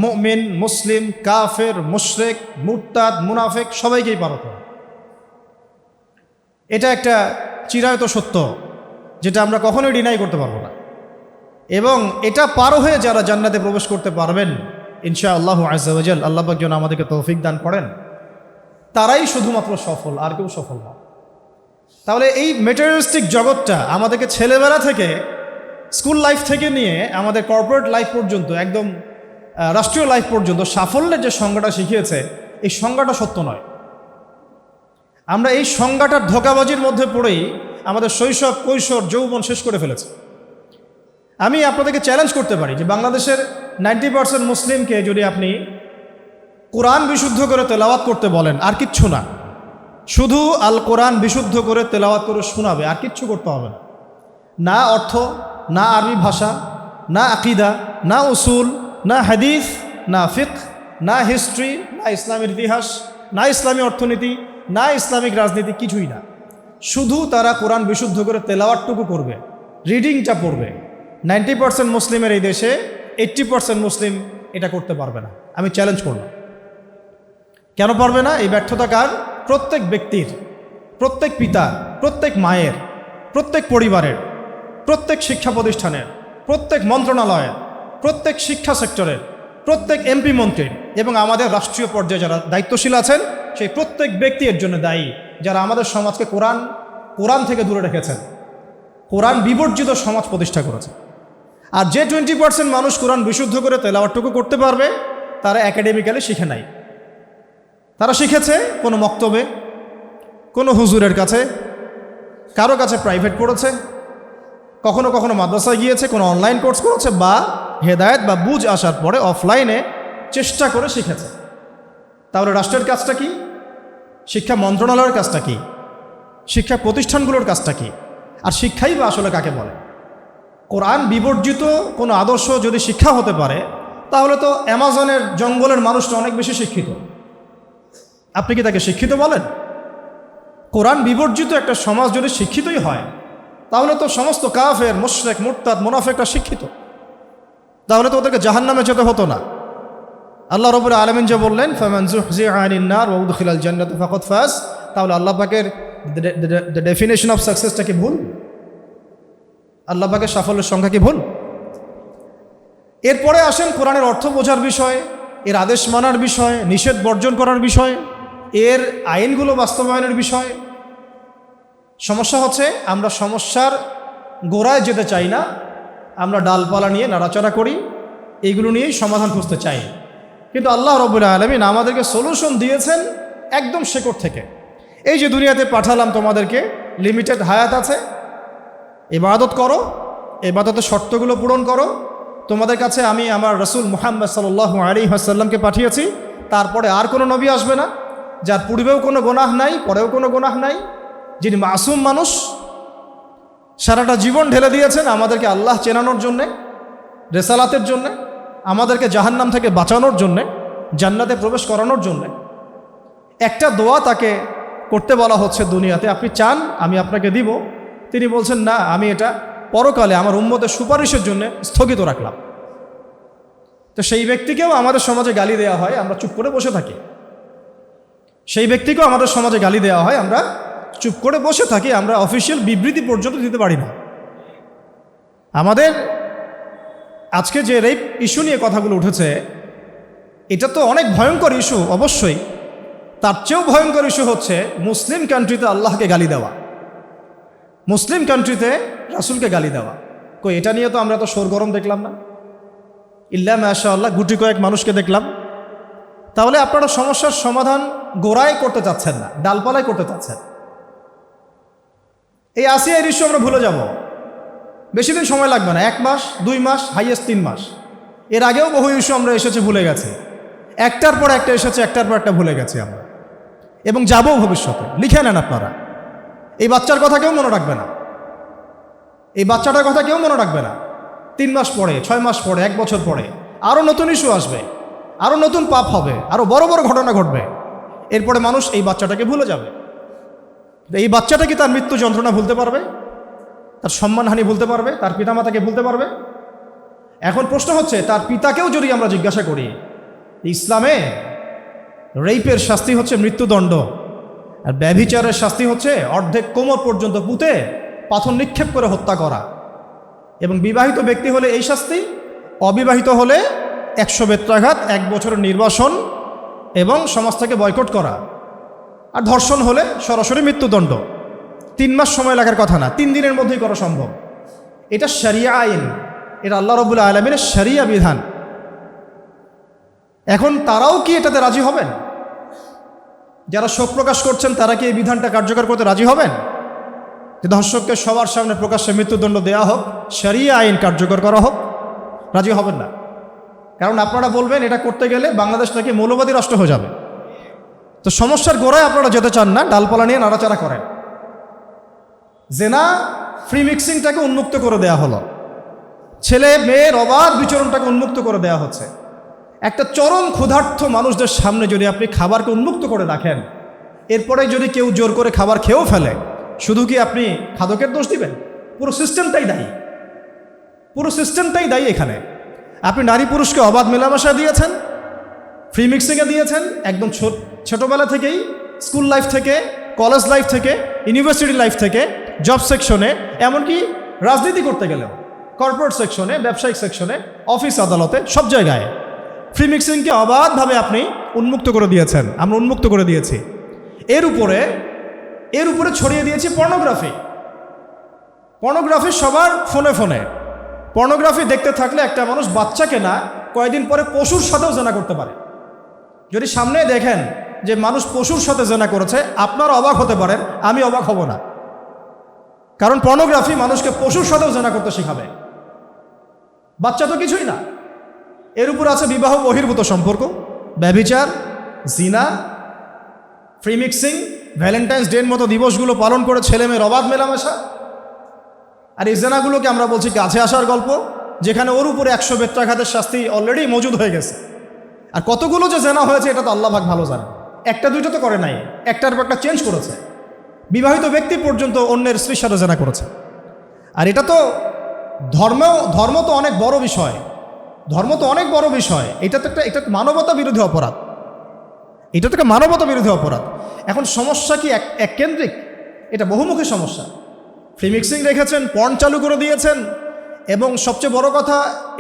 মুমিন, মুসলিম, কাফের, মুশরিক, মুরতাদ, মুনাফিক সবাইকেই পার হতে হবে। এটা একটা চিরায়ত সত্য যেটা আমরা কখনোই ডিনাই করতে পারবো না। এবং এটা পার হয়ে যারা জান্নাতে প্রবেশ করতে পারবেন ইনশাআল্লাহ আজ্জা ওয়া জাল, আল্লাহ পাক যেন আমাদেরকে তৌফিক দান করেন, তারাই শুধুমাত্র সফল, আর কেউ সফল না। তাহলে এই মেটেরিয়ালিস্টিক জগৎটা আমাদেরকে ছেলেবেলা থেকে, স্কুল লাইফ থেকে নিয়ে আমাদের কর্পোরেট লাইফ পর্যন্ত, একদম রাষ্ট্রীয় লাইফ পর্যন্ত সাফল্যের যে সংজ্ঞাটা শিখিয়েছে, এই সংজ্ঞাটা সত্য নয়। আমরা এই সংজ্ঞাটার ধোঁকাবাজির মধ্যে পড়েই আমাদের শৈশব, কৈশোর, যৌবন শেষ করে ফেলেছে। আমি আপনাদেরকে চ্যালেঞ্জ করতে পারি যে বাংলাদেশের 90% মুসলিমকে যদি আপনি কোরআন বিশুদ্ধ করে তেলাওয়াত করতে বলেন, আর কিচ্ছু না, শুধু আল কোরআন বিশুদ্ধ করে তেলাওয়াত করে শোনাবে, আর কিচ্ছু করতে হবে না। না অর্থ, না আরবি ভাষা, না আকিদা, না উসুল, না হাদিস, না ফিকহ, না হিস্ট্রি, না ইসলামের ইতিহাস, না ইসলামী অর্থনীতি, না ইসলামিক রাজনীতি, কিছুই না। শুধু তারা কোরআন বিশুদ্ধ করে তেলাওয়াতটুকু করবে, রিডিংটা পড়বে। 90% মুসলিমের এই দেশে 80% মুসলিম এটা করতে পারবে না। আমি চ্যালেঞ্জ করলাম। কেন পারবে না? এই ব্যর্থতা কার? প্রত্যেক ব্যক্তির, প্রত্যেক পিতা, প্রত্যেক মায়ের, প্রত্যেক পরিবারের, প্রত্যেক শিক্ষা প্রতিষ্ঠানের, প্রত্যেক মন্ত্রণালয়ের, প্রত্যেক শিক্ষা সেক্টরের, প্রত্যেক এমপি মন্ত্রীর এবং আমাদের রাষ্ট্রীয় পর্যায়ে যারা দায়িত্বশীল আছেন সেই প্রত্যেক ব্যক্তি এর জন্য দায়ী, যারা আমাদের সমাজকে কোরআন থেকে দূরে রেখেছেন, কোরআন বিবর্জিত সমাজ প্রতিষ্ঠা করেছে। আর যে 20% মানুষ কোরআন বিশুদ্ধ করে তেলাওয়াতটুকু করতে পারবে, তারা একাডেমিক্যালি শিখে নাই। তারা শিখেছে কোনো মক্তবে, কোনো হুজুরের কাছে, কারো কাছে প্রাইভেট পড়েছে, কখনো কখনো মাদ্রাসায় গিয়েছে, কোনো অনলাইন কোর্স করেছে, বা হেদায়েত বা বুঝ আসার পরে অফলাইনে চেষ্টা করে শিখেছে। তাহলে রাষ্ট্রের কাজটা কি? শিক্ষা মন্ত্রণালয়ের কাজটা কি? শিক্ষা প্রতিষ্ঠানগুলোর কাজটা কি? আর শিক্ষাই বা আসলে কাকে বলে? কোরআন বিবর্জিত কোনো আদর্শ যদি শিক্ষা হতে পারে, তাহলে তো অ্যামাজনের জঙ্গলের মানুষটা অনেক বেশি শিক্ষিত। আপনি কি তাকে শিক্ষিত বলেন? কোরআন বিবর্জিত একটা সমাজ যদি শিক্ষিতই হয়, তাহলে তো সমস্ত কাফের, মুশরিক, মুরতাদ, মুনাফিকরা শিক্ষিত। তাহলে তো ওদেরকে জাহান্নামে যেতে হতো না। আল্লাহ রাব্বুল আলামিন যে বললেন ফামান যুহজিহা আনিন নার ওয়া উদখিলাল জান্নাতা ফাকাদ ফাজ, তাহলে আল্লাহ পাকের ডেফিনেশন অফ সাকসেসটা কি ভুল? আল্লাহ পাকের সাফল্যের সংখ্যা কি ভুল? এরপরে আসেন কোরআনের অর্থ বোঝার বিষয়, এর আদেশ মানার বিষয়, নিষেধ বর্জন করার বিষয়, এর আইনগুলো বাস্তবায়নের বিষয়। সমস্যা হচ্ছে আমরা সমস্যার গোড়ায় যেতে চাই না, আমরা ডালপালা নিয়ে নাড়াচাড়া করি, এইগুলো নিয়েই সমাধান খুঁজতে চাই। কিন্তু আল্লাহ রাব্বুল আলামিন আমাদেরকে সলিউশন দিয়েছেন একদম শেকড় থেকে। এই যে দুনিয়াতে পাঠালাম তোমাদেরকে, লিমিটেড হায়াত আছে, ইবাদত করো, ইবাদতের শর্তগুলো পূরণ করো। তোমাদের কাছে আমি আমার রাসূল মুহাম্মদ সাল্লাল্লাহু আলাইহি ওয়াসাল্লামকে পাঠিয়েছি, তারপরে আর কোনো নবী আসবে না যার পূর্বেও কোনো গুনাহ নাই, পরেও কোনো গুনাহ নাই, যিনি মাসুম মানুষ, সারাটা জীবন ঢেলে দিয়েছেন আমাদেরকে আল্লাহ চেনানোর জন্যে, রেসালাতের জন্যে, আমাদেরকে জাহান্নাম থেকে বাঁচানোর জন্যে, জান্নাতে প্রবেশ করানোর জন্যে। একটা দোয়া তাকে করতে বলা হচ্ছে দুনিয়াতে, আপনি চান আমি আপনাকে দিব। তিনি বলছেন না, আমি এটা পরকালে আমার উম্মতের সুপারিশের জন্য স্থগিত রাখলাম। তো সেই ব্যক্তিকেও আমাদের সমাজে গালি দেওয়া হয়, আমরা চুপ করে বসে থাকি। সেই ব্যক্তিকেও আমাদের সমাজে গালি দেওয়া হয়, আমরা চুপ করে বসে থাকি, আমরা অফিসিয়াল বিবৃতি পর্যন্ত দিতে পারি না। আমাদের আজকে যে রেপ ইস্যু নিয়ে কথাগুলো উঠেছে, এটা তো অনেক ভয়ঙ্কর ইস্যু অবশ্যই। তার চেয়েও ভয়ঙ্কর ইস্যু হচ্ছে মুসলিম কান্ট্রিতে আল্লাহকে গালি দেওয়া, মুসলিম কান্ট্রিতে রাসূলকে গালি দেওয়া। কই এটা নিয়ে তো আমরা তো সরগরম দেখলাম না, ইল্লা মাশাআল্লাহ গুটি কয়েক মানুষকে দেখলাম। তাহলে আপনারা সমস্যার সমাধান গোড়ায় করতে চাচ্ছেন না, ডালপালায় করতে চাচ্ছেন। এই আসিয়া এই ইস্যু আমরা ভুলে যাব, বেশি দিন সময় লাগবে না, 1 মাস 2 মাস হাইয়েস্ট 3 মাস। এর আগেও বহু ইস্যু আমরা এসেছে ভুলে গেছি, একটার পর একটা এসেছে, একটার পর একটা ভুলে গেছি আমরা, এবং যাবও ভবিষ্যতে। লিখে নেন আপনারা, এই বাচ্চার কথা কেউ মনে রাখবে না, এই বাচ্চাটার কথা কেউ মনে রাখবে না। 3 মাস পরে, 6 মাস পরে, 1 বছর পরে আরও নতুন ইস্যু আসবে, আরও নতুন পাপ হবে, আরও বড় বড় ঘটনা ঘটবে। এরপরে মানুষ এই বাচ্চাটাকে ভুলে যাবে। এই বাচ্চাটা কি তার মৃত্যু যন্ত্রণা ভুলতে পারবে? তার সম্মানহানি ভুলতে পারবে? তার পিতামাতাকে ভুলতে পারবে? এখন প্রশ্ন হচ্ছে, তার পিতাকেও যদি আমরা জিজ্ঞাসা করি, ইসলামে রেইপের শাস্তি হচ্ছে মৃত্যুদণ্ড, আর ব্যভিচারের শাস্তি হচ্ছে অর্ধেক কোমর পর্যন্ত পুঁতে পাথর নিক্ষেপ করে হত্যা করা, এবং বিবাহিত ব্যক্তি হলে এই শাস্তি, অবিবাহিত হলে 100 বেত্রাঘাত, 1 বছরের নির্বাসন এবং সমাজ থেকে বয়কট করা, আর ধর্ষণ হলে সরাসরি মৃত্যুদণ্ড। 3 মাস সময় লাগার কথা না, 3 দিনের মধ্যেই করা সম্ভব। এটা শরিয়া আইন, এটা আল্লাহ রাব্বুল আলামিনের শরিয়া বিধান। এখন তারাও কি এটাতে রাজি হবেন? যারা শোক প্রকাশ করছেন তারা কি এই বিধানটা কার্যকর করতে রাজি হবেন যে ধর্ষককে সবার সামনে প্রকাশ্যে মৃত্যুদণ্ড দেওয়া হোক, শরিয়া আইন কার্যকর করা হোক? রাজি হবেন না, কারণ আপনারা বলবেন এটা করতে গেলে বাংলাদেশ নাকি মৌলবাদী রাষ্ট্র হয়ে যাবে। তো সমস্যার গোড়ায় আপনারা যেতে চান না, ডালপালা নিয়ে নাড়াচাড়া করেন। জেনা ফ্রি মিক্সিংটাকে উন্মুক্ত করে দেয়া হলো, ছেলে মেয়ের অবাধ বিচরণটাকে উন্মুক্ত করে দেয়া হচ্ছে। একটা চরম ক্ষুধার্ত মানুষদের সামনে যদি আপনি খাবারকে উন্মুক্ত করে রাখেন, এরপরে যদি কেউ জোর করে খাবার খেয়েও ফেলে, শুধু কি আপনি খাদকের দোষ দিবেন? পুরো সিস্টেমটাই দায়ী, পুরো সিস্টেমটাই দায়ী। এখানে আপনি নারী পুরুষকে অবাধ মেলামেশা দিয়েছেন, ফ্রি মিক্সিংয়ে দিয়েছেন, একদম ছোটোবেলা থেকেই, স্কুল লাইফ থেকে, কলেজ লাইফ থেকে, ইউনিভার্সিটি লাইফ থেকে, জব সেকশনে, এমনকি রাজনীতি করতে গেলেও, কর্পোরেট সেকশনে, ব্যবসায়িক সেকশনে, অফিস আদালতে, সব জায়গায় ফ্রি মিক্সিংকে অবাধভাবে আপনি উন্মুক্ত করে দিয়েছেন, আমরা উন্মুক্ত করে দিয়েছি। এর উপরে ছড়িয়ে দিয়েছি পর্নোগ্রাফি। পর্নোগ্রাফি সবার ফোনে ফোনে। পর্নোগ্রাফি দেখতে থাকলে একটা মানুষ বাচ্চাকে না, কয়েকদিন পরে পশুর সাথেও জেনা করতে পারে। যদি সামনে দেখেন যে মানুষ পশুর সাথে জেনা করেছে, আপনারা অবাক হতে পারেন, আমি অবাক হব না, কারণ পর্নোগ্রাফি মানুষকে পশুর সাথেও জেনা করতে শেখাবে। বাচ্চা তো কিছুই না। এর উপর আছে বিবাহ বহির্ভূত সম্পর্ক, ব্যভিচার, জিনা, ফ্রি মিক্সিং, ভ্যালেন্টাইন্স ডের মতো দিবসগুলো পালন করে ছেলে মেয়ের অবাধ মেলামেশা। আর এই জেনাগুলোকে আমরা বলছি কাছে আসার গল্প, যেখানে ওর উপরে 100 বেত্রাঘাতের শাস্তি অলরেডি মজুদ হয়ে গেছে। আর কতগুলো যে জেনা হয়েছে এটা তো আল্লাহ পাক ভালো জানে। একটা দুইটা তো করে নাই, একটার পর একটা চেঞ্জ করেছে। বিবাহিত ব্যক্তি পর্যন্ত অন্যের স্ত্রীর সাথে জেনা করেছে। আর এটা তো ধর্ম তো অনেক বড় বিষয়, ধর্ম তো অনেক বড় বিষয়। এটা মানবতা বিরোধী অপরাধ, এটা তো একটা মানবতা বিরোধী অপরাধ। এখন সমস্যা কি এক কেন্দ্রিক? এটা বহুমুখী সমস্যা। ফ্রি মিক্সিং রেখেছেন, পর্ন চালু করে দিয়েছেন, এবং সবচেয়ে বড় কথা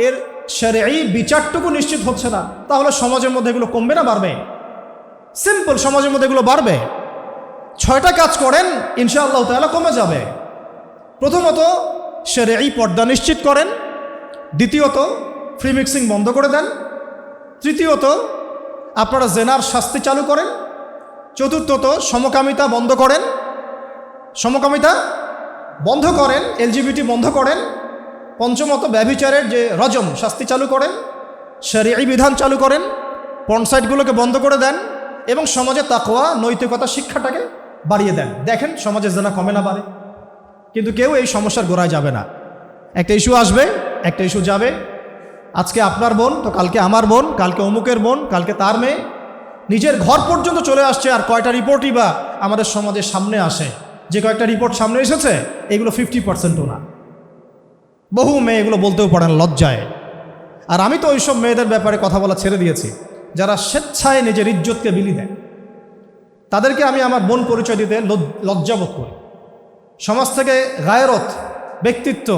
এর শরঈ বিচারটুকু নিশ্চিত হচ্ছে না। তাহলে সমাজের মধ্যে এগুলো কমবে না বাড়বে? সিম্পল, সমাজের মধ্যে এগুলো বাড়বে। 6টা কাজ করেন, ইনশাআল্লাহ তাআলা কমে যাবে। প্রথমত শরঈ পর্দা নিশ্চিত করেন, দ্বিতীয়ত ফ্রি মিক্সিং বন্ধ করে দেন, তৃতীয়ত আপনারা জেনার শাস্তি চালু করেন, চতুর্থত সমকামিতা বন্ধ করেন, এলজিবিটি বন্ধ করেন, পঞ্চমত ব্যভিচারের যে রজম শাস্তি চালু করেন, শরঈ বিধান চালু করেন, পর্ন সাইটগুলোকে বন্ধ করে দেন, এবং সমাজে তাকওয়া নৈতিকতা শিক্ষাটাকে বাড়িয়ে দেন। দেখেন সমাজে জেনা কমে না বাড়ে। কিন্তু কেউ এই সমস্যার গোড়ায় যাবে না। একটা ইস্যু আসবে, একটা ইস্যু যাবে। আজকে আপনার বোন তো কালকে আমার বোন, কালকে অমুকের বোন, কালকে তার মেয়ে, নিজের ঘর পর্যন্ত চলে আসছে। আর কয়টা রিপোর্টই বা আমাদের সমাজের সামনে আসে? যে কয়েকটা রিপোর্ট সামনে এসেছে এগুলো 50%ও না। বহু মেয়ে এগুলো বলতেও পারে না লজ্জায়। আর আমি তো ওইসব মেয়েদের ব্যাপারে কথা বলা ছেড়ে দিয়েছি, যারা স্বেচ্ছায় নিজের ইজ্জতকে বিলি দেয়। তাদেরকে আমি আমার বোন পরিচয় দিতে লজ্জাবোধ করি। সমাজ থেকে গায়রত, ব্যক্তিত্ব,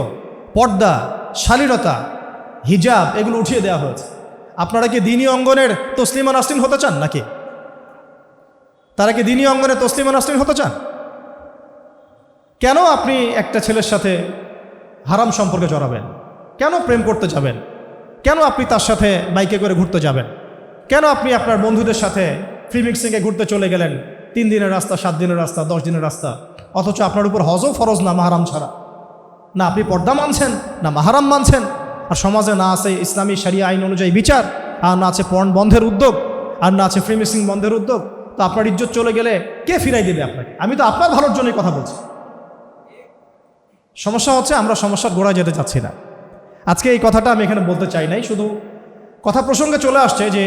পর্দা, শালীনতা, হিজাব এগুলো উঠিয়ে দেওয়া হয়েছে। আপনারা কি দ্বীনি অঙ্গনের তসলিমা নাসরিন হতে চান নাকি? তারা কি দ্বীনি অঙ্গনের তসলিমা নাসরিন হতে চান? কেন আপনি একটা ছেলের সাথে হারাম সম্পর্কে জড়াবেন? কেন প্রেম করতে যাবেন? কেন আপনি তার সাথে বাইকে করে ঘুরতে যাবেন? কেন আপনি আপনার বন্ধুদের সাথে ফ্রি মিক্সিংয়ে ঘুরতে চলে গেলেন, 3 দিনের রাস্তা, 7 দিনের রাস্তা, 10 দিনের রাস্তা, অথচ আপনার উপর হজও ফরজ না মাহারাম ছাড়া। না আপনি পর্দা মানছেন, না মাহারাম মানছেন, আর সমাজে না আছে ইসলামী শরিয়া আইন অনুযায়ী বিচার, আর না আছে পর্ন বন্ধের উদ্যোগ, আর না আছে ফ্রি মিক্সিং বন্ধের উদ্যোগ। তো আপনার ইজ্জত চলে গেলে কে ফিরাই দেবে আপনাকে? আমি তো আপনার ভালোর জন্যই কথা বলছি। সমস্যা হচ্ছে আমরা সমস্যার গোড়ায় যেতে চাচ্ছি না। আজকে এই কথাটা আমি এখানে বলতে চাই নাই, শুধু কথা প্রসঙ্গে চলে আসছে যে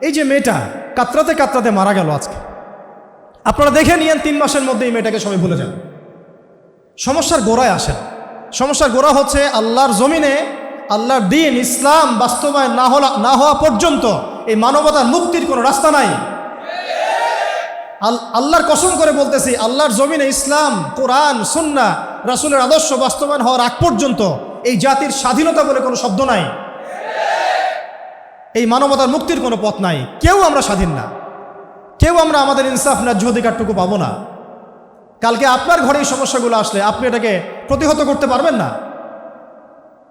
এই যে মেয়েটা কাতরাতে কাতরাতে মারা গেল আজকে, আপনারা দেখে নিয়েন 3 মাসের মধ্যে এই মেয়েটাকে সবাই ভুলে যান। সমস্যার গোড়ায় আসেন। সমস্যার গোড়া হচ্ছে আল্লাহর জমিনে আল্লাহর দ্বীন ইসলাম বাস্তবায়ন না হওয়া পর্যন্ত এই মানবতার মুক্তির কোনো রাস্তা নাই। আল্লাহর কসম করে বলতেছি, আল্লাহর জমিনে ইসলাম, কোরআন, সুন্নাহ, রাসূলের আদর্শ বাস্তবায়ন হওয়ার আগ পর্যন্ত এই জাতির স্বাধীনতা বলে কোনো শব্দ নাই। এই মানবতার মুক্তির কোনো পথ নাই। কেউ আমরা স্বাধীন না, কেউ আমরা আমাদের ইনসাফ ন্যায্য অধিকারটুকু পাবো না। কালকে আপনার ঘরে এই সমস্যাগুলো আসলে আপনি এটাকে প্রতিহত করতে পারবেন না।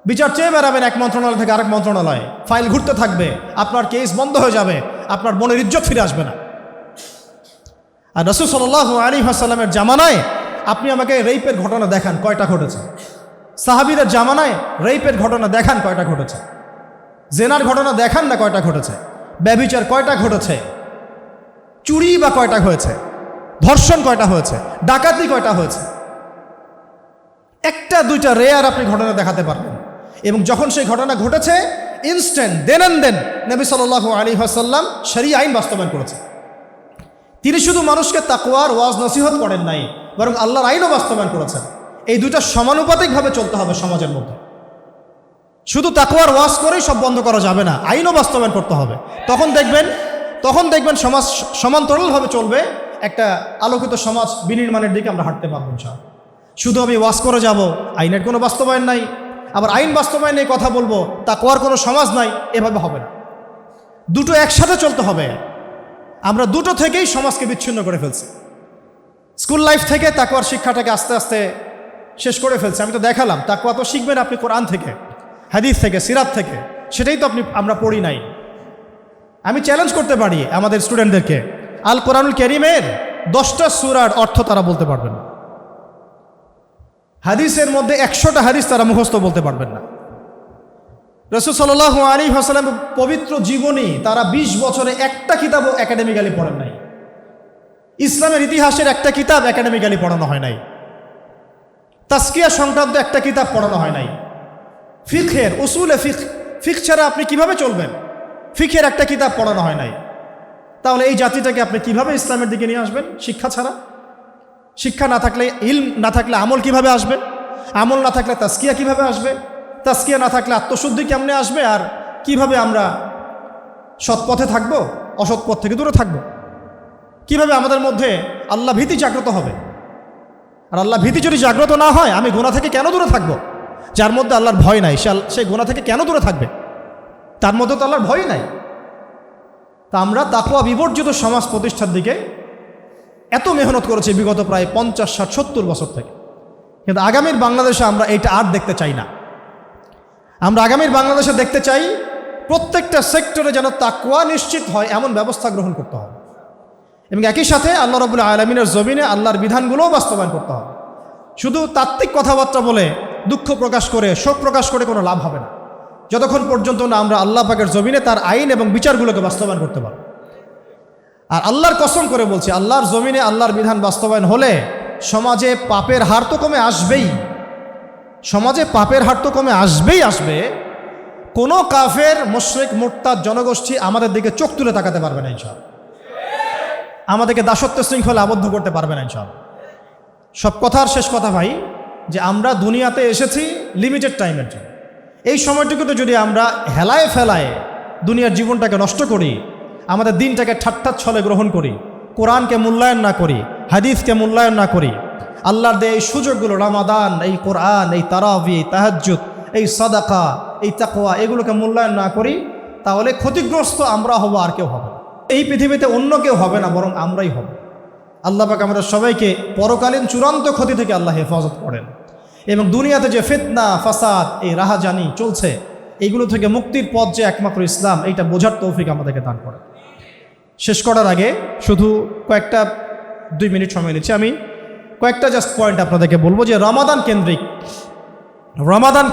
বিচার চেয়ে বেড়াবেন এক মন্ত্রণালয় থেকে আরেক মন্ত্রণালয়, ফাইল ঘুরতে থাকবে, আপনার কেস বন্ধ হয়ে যাবে, আপনার বোনের ইজ্জত ফিরে আসবে না। আর রাসূল সাল্লাল্লাহু আলাইহি ওয়াসাল্লামের জামানায় আপনি আমাকে রেপের ঘটনা দেখান কয়টা ঘটেছে? সাহাবীদের জামানায় রেপের ঘটনা দেখান কয়টা ঘটেছে? জেনার ঘটনা দেখান না কয়টা ঘটেছে? ব্যভিচার কয়টা ঘটেছে? চুরি বা কয়টা হয়েছে? ধর্ষণ কয়টা হয়েছে? ডাকাতি কয়টা হয়েছে? একটা দুইটা রেয়ার আপনি ঘটনা দেখাতে পারবেন। এবং যখন সেই ঘটনা ঘটেছে ইনস্ট্যান্ট দেন অ্যান্ড দেন নবী সাল্লাল্লাহু আলাইহি ওয়াসাল্লাম শরীয়ত আইন বাস্তবায়ন করেছে। তিনি শুধু মানুষকে তাকওয়ার ওয়াজ নসিহত করেন নাই, বরং আল্লাহর আইনও বাস্তবায়ন করেছেন। এই দুইটা সমানুপাতিকভাবে চলতে হবে সমাজের মধ্যে। শুধু তাকওয়ার ওয়াজ করেই সব বন্ধ করা যাবে না, আইনও বাস্তবায়ন করতে হবে। তখন দেখবেন সমাজ সমান্তরালভাবে চলবে, একটা আলোকিত সমাজ বিনির্মাণের দিকে আমরা হাঁটতে পারবো ইনশাআল্লাহ। শুধু আমি ওয়াজ করে যাব, আইনের কোনো বাস্তবায়ন নাই, আবার আইন বাস্তবায়ন নিয়ে কথা বলবো, তাকওয়ার কোনো সমাজ নাই, এভাবে হবে না। দুটো একসাথে চলতে হবে। আমরা দুটো থেকেই সমাজকে বিচ্ছিন্ন করে ফেলছি। স্কুল লাইফ থেকে তাকওয়ার শিক্ষাটাকে আস্তে আস্তে শেষ করে ফেলছি। আমি তো দেখালাম তাকওয়া তো শিখবেন আপনি কোরআন থেকে, হাদিস থেকে, সিরাত থেকে, সেটাই তো আমরা পড়ি নাই। আমি চ্যালেঞ্জ করতে পারি আমাদের স্টুডেন্টদেরকে, আল কোরআনুল কারীমের 10টা সূরার অর্থ তারা বলতে পারবেন না। হাদিসের মধ্যে 100টা হাদিস তারা মুখস্থ বলতে পারবেন না। রাসূল সাল্লাল্লাহু আলাইহি ওয়াসাল্লামের পবিত্র জীবনী তারা 20 বছরে একটা কিতাবও একাডেমিক্যালি পড়েন নাই। ইসলামের ইতিহাসের একটা কিতাব একাডেমিক্যালি পড়ানো হয় নাই। তাজকিয়া সংক্রান্ত একটা কিতাব পড়ানো হয় নাই। ফিকহের উসুলে ফিক ছাড়া আপনি কিভাবে চলবেন? ফিকহের একটা কিতাব পড়ানো হয় নাই। তাহলে এই জাতিটাকে আপনি কিভাবে ইসলামের দিকে নিয়ে আসবেন? শিক্ষা ছাড়া। শিক্ষা না থাকলে, ইলম না থাকলে আমল কিভাবে আসবে? আমল না থাকলে তাজকিয়া কিভাবে আসবে? তাজকিয়া না থাকলে আত্মশুদ্ধি কেমনে আসবে? আর কিভাবে আমরা সৎ পথে থাকবো, অসৎ পথ থেকে দূরে থাকবো? কিভাবে আমাদের মধ্যে আল্লাহ ভীতি জাগ্রত হবে? আর আল্লাহ ভীতি যদি জাগ্রত না হয়, আমি গুনাহ থেকে কেন দূরে থাকবো? যার মধ্যে আল্লাহর ভয় নাই সে গুনাহ থেকে কেন দূরে থাকবে? তার মধ্যে তো আল্লাহর ভয় নাই। তা আমরা তাকওয়া বিবর্জিত সমাজ প্রতিষ্ঠার দিকে এত মেহনত করেছি বিগত প্রায় 50, 60, 70 বছর থেকে। কিন্তু আগামীর বাংলাদেশে আমরা এইটা আর দেখতে চাই না। আমরা আগামীর বাংলাদেশে দেখতে চাই প্রত্যেকটা সেক্টরে যেন তাকওয়া নিশ্চিত হয় এমন ব্যবস্থা গ্রহণ করতে হবে, এবং একই সাথে আল্লাহ রাব্বুল আলামিনের জমিনে আল্লাহর বিধানগুলোও বাস্তবায়ন করতে হবে। শুধু তাত্ত্বিক কথাবার্তা বলে, দুঃখ প্রকাশ করে, শোক প্রকাশ করে কোনো লাভ হবে না, যতক্ষণ পর্যন্ত না আমরা আল্লাহ পাকের জমিনে তার আইন এবং বিচারগুলোকে বাস্তবায়ন করতে পারব। আর আল্লাহর কসম করে বলছি, আল্লাহর জমিনে আল্লাহর বিধান বাস্তবায়ন হলে সমাজে পাপের হার তো কমে আসবেই। সমাজে পাপের হার তো কমে আসবে। কোনো কাফের, মুশরিক, মুরতাদ জনগোষ্ঠী আমাদের দিকে চোখ তুলে তাকাতে পারবে না ইনশাআল্লাহ। আমাদেরকে দাসত্ব শৃঙ্খলে আবদ্ধ করতে পারবে না ইনশাআল্লাহ। সব কথার শেষ কথা ভাই, যে আমরা দুনিয়াতে এসেছি লিমিটেড টাইমের জন্য। এই সময়টুকুতে যদি আমরা হেলায় ফেলায় দুনিয়ার জীবনটাকে নষ্ট করি, আমাদের দিনটাকে ঠাট্টা ছলে গ্রহণ করি, কোরআনকে মূল্যায়ন না করি, হাদিসকে মূল্যায়ন না করি, আল্লাহর দেয় এই সুযোগগুলো, রমাদান, এই কোরআন, এই তারাবি, এই তাহাজ্জুদ, এই সাদাকা, এই তাকওয়া, এগুলোকে মূল্যায়ন না করি, তাহলে ক্ষতিগ্রস্ত আমরা হব, আর কেউ হবে না। এই পৃথিবীতে অন্য কেউ হবে না, বরং আমরাই হব। আল্লাহ পাক আমাদের সবাইকে পরকালীন চূড়ান্ত ক্ষতি থেকে আল্লাহ হেফাজত করেন, এবং দুনিয়াতে যে ফিতনা, ফাসাদ, এই রাহাজানি চলছে, এইগুলো থেকে মুক্তির পথ যে একমাত্র ইসলাম, এইটা বোঝার তৌফিক আমাদেরকে দান করে। শেষ করার আগে শুধু কয়েকটা 2 মিনিট সময় নিচ্ছি, আমি কয়েকটা জাস্ট পয়েন্ট আপনাদেরকে বলবো যে রমাদান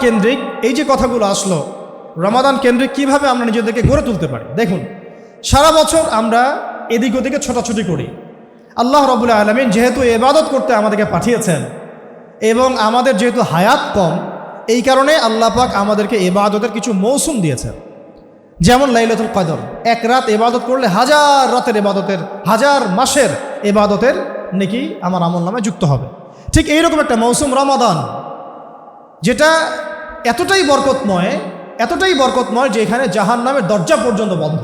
কেন্দ্রিক এই যে কথাগুলো আসলো, রমাদান কেন্দ্রিক কিভাবে আমরা নিজেদেরকে গড়ে তুলতে পারি। দেখুন, সারা বছর আমরা এদিক ওদিকে ছোটাছুটি করি। আল্লাহ রাব্বুল আলামিন যেহেতু ইবাদত করতে আমাদেরকে পাঠিয়েছেন এবং আমাদের যেহেতু হায়াত কম, এই কারণে আল্লাহ পাক আমাদেরকে ইবাদতের কিছু মৌসুম দিয়েছেন। যেমন লাইলাতুল কদর, এক রাত ইবাদত করলে 1000 রাতের ইবাদতের, 1000 মাসের ইবাদতের নেকি আমার আমলনামায় যুক্ত হবে। ঠিক এইরকম একটা মৌসুম রমাদান, যেটা এতটাই বরকতময় যে এখানে জাহান্নামের দরজা পর্যন্ত বন্ধ,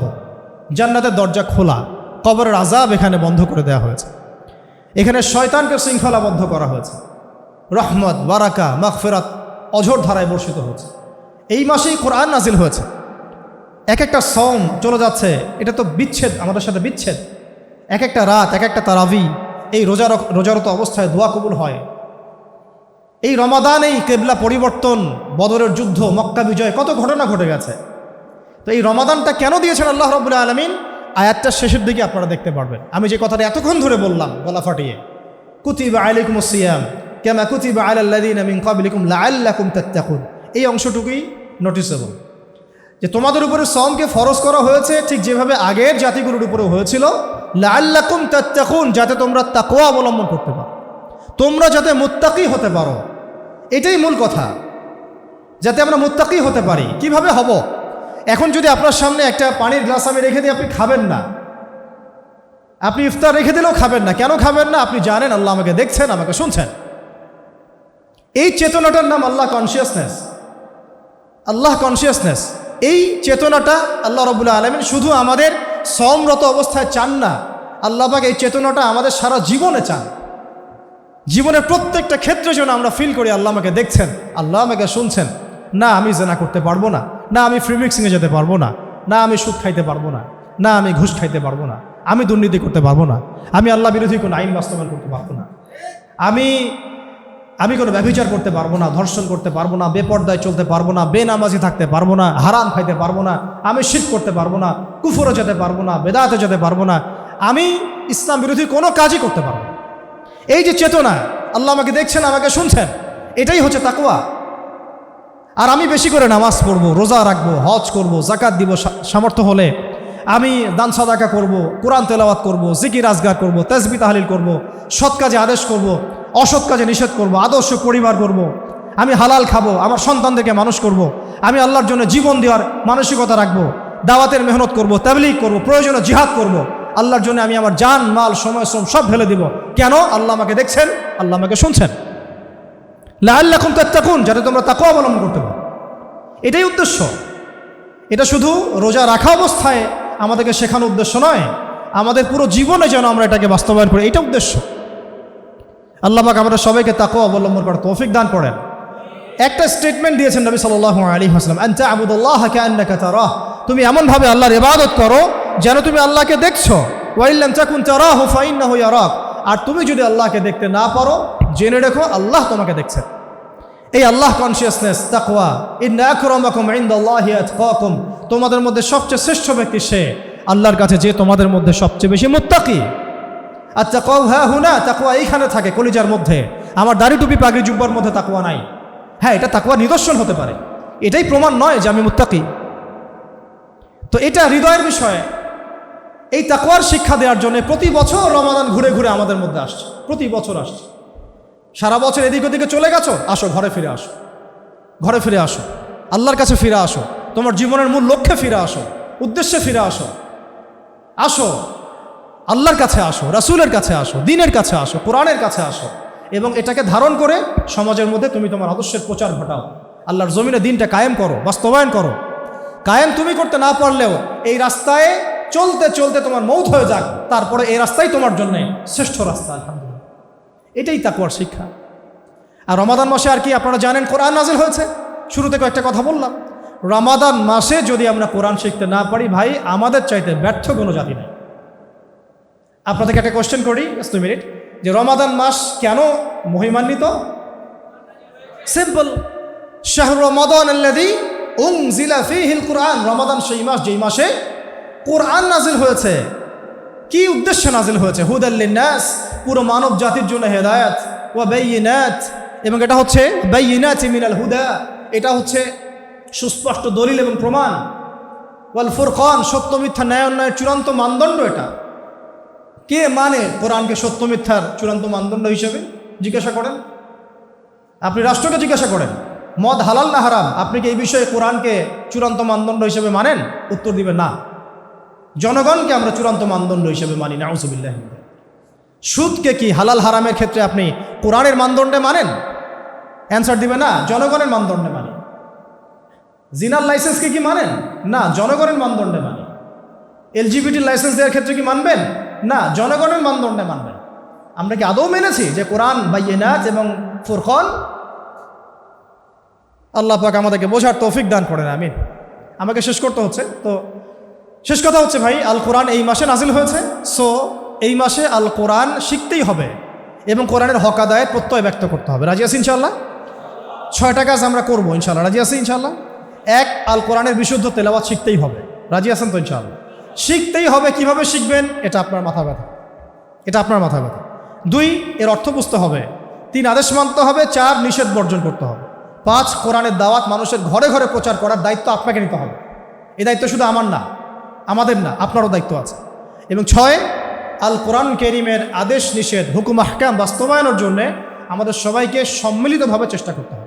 জান্নাতের দরজা খোলা, কবরের আযাব এখানে বন্ধ করে দেওয়া হয়েছে, এখানে শয়তানকে শৃঙ্খলাবদ্ধ করা হয়েছে, রহমত, বারাকা, মাগফিরাত অঝোর ধারায় বর্ষিত হয়েছে। এই মাসেই কোরআন নাজিল হয়েছে। এক একটা সওম চলে যাচ্ছে, এটা তো বিচ্ছেদ, আমাদের সাথে বিচ্ছেদ। এক একটা রাত, এক একটা তারাবি, এই রোজারত অবস্থায় দোয়া কবুল হয়। এই রমাদানেই কেবলা পরিবর্তন, বদরের যুদ্ধ, মক্কা বিজয়, কত ঘটনা ঘটে গেছে। তো এই রমাদানটা কেন দিয়েছেন আল্লাহ রাব্বুল আলামিন, আয়াতটার শেষের দিকে আপনারা দেখতে পারবেন। আমি যে কথাটা এতক্ষণ ধরে বললাম গলা ফাটিয়ে, কুতিবা আলাইকুমুস সিয়াম কামা কুতিবা আলাল লাযিনা মিন ক্বাবলিকুম লাআল্লাকুম তাত্তাকুন, এই অংশটুকুই নোটিসেবল, যে তোমাদের উপরে সওমকে ফরজ করা হয়েছে ঠিক যেভাবে আগের জাতিগুলোর উপরে হয়েছিল, লাআল্লাকুম তাত্তাকুন, যাতে তোমরা তাকওয়া অবলম্বন করতে পারো, তোমরা যাতে মুত্তাকি হতে পারো। এটাই মূল কথা, যাতে আমরা মুত্তাকি হতে পারি। কিভাবে হব? এখন যদি আপনার সামনে একটা পানির গ্লাস আমি রেখে দিই, আপনি খাবেন না, আপনি ইফতার রেখে দিলেও খাবেন না। কেন খাবেন না? আপনি জানেন আল্লাহ আমাকে দেখছেন, আমাকে শুনছেন। এই চেতনাটার নাম আল্লাহ কনসিয়াসনেস। এই চেতনাটা আল্লাহ রাব্বুল আলামিন শুধু আমাদের সওমরত অবস্থায় চান না, আল্লাহ পাক এই চেতনাটা আমাদের সারা জীবনে চান। জীবনের প্রত্যেকটা ক্ষেত্রে যেন আমরা ফিল করি আল্লাহ আমাকে দেখছেন, আল্লাহ আমাকে শুনছেন। না আমি জেনা করতে পারবো না, না আমি ফ্রি মিক্সিংয়ে যেতে পারবো না, না আমি সুদ খাইতে পারবো না, না আমি ঘুষ খাইতে পারবো না, আমি দুর্নীতি করতে পারবো না, আমি আল্লাহ বিরোধী কোনো আইন বাস্তবায়ন করতে পারবো না, আমি কোনো ব্যভিচার করতে পারবো না, ধর্ষণ করতে পারবো না, বেপর্দায় চলতে পারবো না, বেনামাজি থাকতে পারবো না, হারাম খাইতে পারবো না, আমি শিরক করতে পারবো না, কুফরে যেতে পারবো না, বেদাতে যেতে পারবো না, আমি ইসলাম বিরোধী কোনো কাজই করতে পারবো না। এই যে চেতনা, আল্লাহ আমাকে দেখছেন, আমাকে শুনছেন, এটাই হচ্ছে তাকওয়া। আর আমি বেশি করে নামাজ পড়বো, রোজা রাখবো, হজ করব, জাকাত দিব, সামর্থ্য হলে আমি দান সাদাকা করব, কোরআন তেলাওয়াত করব, জিকির আজগার করব, তাসবিহ তাহলিল করব, সৎ কাজে আদেশ করব, অসৎ কাজে নিষেধ করব, আদর্শ পরিবার করব, আমি হালাল খাবো, আমার সন্তানদেরকে মানুষ করব, আমি আল্লাহর জন্য জীবন দেওয়ার মানসিকতা রাখবো, দাওয়াতের মেহনত করব, তাবলীগ করব, প্রয়োজনে জিহাদ করব, আল্লাহর জন্য আমি আমার জান, মাল, সময়, শ্রম সব ঢেলে দিব। কেন? আল্লাহ আমাকে দেখছেন, আল্লাহ আমাকে শুনছেন। লাআল্লাকুম তাত্তাকুন, যাতে তোমরা তাকওয়া অবলম্বন করতে পারো। এটাই উদ্দেশ্য। এটা শুধু রোজা রাখা অবস্থায় আমাদেরকে শেখানোর উদ্দেশ্য নয়, আমাদের পুরো জীবনে যেন আমরা এটাকে বাস্তবায়ন করি, এটা উদ্দেশ্য। আল্লাহ পাক আমাদের সবাইকে তাকওয়া অবলম্বন করার তৌফিক দান করেন। একটা স্টেটমেন্ট দিয়েছেন নবী সাল্লাল্লাহু আলাইহি ওয়াসাল্লাম, আন তা'বুদাল্লাহা কাআন্নাকা তারাহ, তুমি এমনভাবে আল্লাহর ইবাদত করো যেন তুমি আল্লাহকে দেখছো। ওয়া ইল্লাম তাকুন তারাহু ফাইন্নাহু ইয়ারাক, আর তুমি যদি আল্লাহকে দেখতে না পারো, জেনে রেখো আল্লাহ তোমাকে দেখছেন। এই আল্লাহ কনসিয়াসনেস, তাকওয়া, ইন্না আকরামাকুম ইনদাল্লাহি আতকাকুম, তোমাদের মধ্যে সবচেয়ে শ্রেষ্ঠ ব্যক্তি সে আল্লাহর কাছে যে তোমাদের মধ্যে সবচেয়ে বেশি মুত্তাকি। আর তাকওয়া হ্যাঁ হুনা, তাকওয়া এইখানে থাকে কলিজার মধ্যে। আমার দাড়ি টুপি পাগড়ি জুব্বার মধ্যে তাকওয়া নাই। হ্যাঁ, এটা তাকওয়া নিদর্শন হতে পারে, এটাই প্রমাণ নয় যে আমি মুত্তাকি। তো এটা হৃদয়ের বিষয়। এই তাকওয়ার শিক্ষা দেওয়ার জন্য প্রতি বছর রমাদান ঘুরে ঘুরে আমাদের মধ্যে আসছে, প্রতি বছর আসছে। সারা বছর এদিক ওদিকে চলে গেছো, আসো ঘরে ফিরে আসো, ঘরে ফিরে আসো, আল্লাহর কাছে ফিরে আসো, তোমার জীবনের মূল লক্ষ্যে ফিরে আসো, উদ্দেশ্যে ফিরে আসো, আসো আল্লাহর কাছে আসো, রাসূলের কাছে আসো, দ্বীনের কাছে আসো, কোরআনের কাছে আসো, এবং এটাকে ধারণ করে সমাজের মধ্যে তুমি তোমার আদর্শের প্রচার ঘটাও। আল্লাহর জমিনে দ্বীনটা কায়েম করো, বাস্তবায়ন করো। কায়েম তুমি করতে না পারলেও এই রাস্তায় চলতে চলতে তোমার মৌত হয়ে যাক, তারপরে এই রাস্তাই তোমার জন্য শ্রেষ্ঠ রাস্তা। আলহামদুলিল্লাহ, এটাই তাকওয়ার শিক্ষা। আর রমাদান মাসে আর কি আপনারা জানেন, কোরআন নাজিল হয়েছে। শুরুতে কয়েকটা কথা বললাম। রমাদান মাসে যদি আমরা কোরআন শিখতে না পারি, ভাই আমাদের চাইতে ব্যর্থ কোনো জাতি নেই। আপনাদেরকে একটা কোয়েশ্চেন করি, 2 মিনিট, যে রমাদান মাস কেন মহিমান্বিত? সিম্পল, শাহরু রমাদান আল্লাযী উনজিলা ফীহিল কুরআন, রমাদান সেই মাস যেই মাসে কোরআন নাজিল হয়েছে। কি উদ্দেশ্যে নাজিল হয়েছে? হুদাল লিন্নাস, পুরো মানব জাতির জন্য হেদায়েত, ওয়া বাইয়িনাত, এবং এটা হচ্ছে বাইয়িনাত মিনাল হুদা, এটা হচ্ছে সুস্পষ্ট দলিল এবং প্রমাণ, ওয়াল ফুরকান, সত্য মিথ্যা ন্যায় অন্যায়ের চূড়ান্ত মানদণ্ড। এটা কে মানে কোরআনকে সত্য মিথ্যার চূড়ান্ত মানদণ্ড হিসেবে? জিজ্ঞাসা করেন, আপনি রাষ্ট্রকে জিজ্ঞাসা করেন মদ হালাল না হারাম, আপনি কি এই বিষয়ে কোরআনকে চূড়ান্ত মানদণ্ড হিসেবে মানেন? উত্তর দিবেন না। জনগণকে আমরা চূড়ান্ত মানদণ্ড হিসেবে মানি, নাউযুবিল্লাহ। সুদকে কি হালাল হারামের ক্ষেত্রে আপনি কোরআনের মানদণ্ডে মানেন? অ্যান্সার দিবে না, জনগণের মানদণ্ডে মানি। জিনার লাইসেন্সকে কি মানেন? না, জনগণের মানদণ্ডে মানি। এলজিবিটি লাইসেন্স দেওয়ার ক্ষেত্রে কি মানবেন? না, জনগণের মানদণ্ডে মানবেন। আমরা কি আদৌ মেনেছি যে কোরআন বাইয়িনাত এবং ফুরকান? আল্লাহ পাক আমাদেরকে বোঝার তৌফিক দান করেন, আমিন। আমাকে শেষ করতে হচ্ছে, তো শেষ কথা হচ্ছে ভাই, আল কোরআন এই মাসে নাজিল হয়েছে, সো এই মাসে আল কোরআন শিখতেই হবে এবং কোরআনের হক আদায়ের প্রত্যয় ব্যক্ত করতে হবে। রাজি আছি ইনশাল্লাহ? 6টা কাজ আমরা করবো ইনশাল্লাহ। রাজি আছি ইনশাল্লাহ? 1, আল কোরআনের বিশুদ্ধ তেলাওয়াত শিখতেই হবে। রাজি আছেন তো ইনশাল্লাহ? শিখতেই হবে। কিভাবে শিখবেন এটা আপনার মাথা ব্যথা, এটা আপনার মাথা ব্যথা। 2, এর অর্থ বুঝতে হবে। 3, আদেশ মানতে হবে। 4, নিষেধ বর্জন করতে হবে। 5, কোরআনের দাওয়াত মানুষের ঘরে ঘরে প্রচার করার দায়িত্ব আপনাকে নিতে হবে। এই দায়িত্ব শুধু আমার না, আমাদের না, আপনারও দায়িত্ব আছে। এবং 6, আল কোরআন কারীমের আদেশ নিষেধ হুকুম আহকাম বাস্তবায়নের জন্য আমাদের সবাইকে সম্মিলিতভাবে চেষ্টা করতে হবে।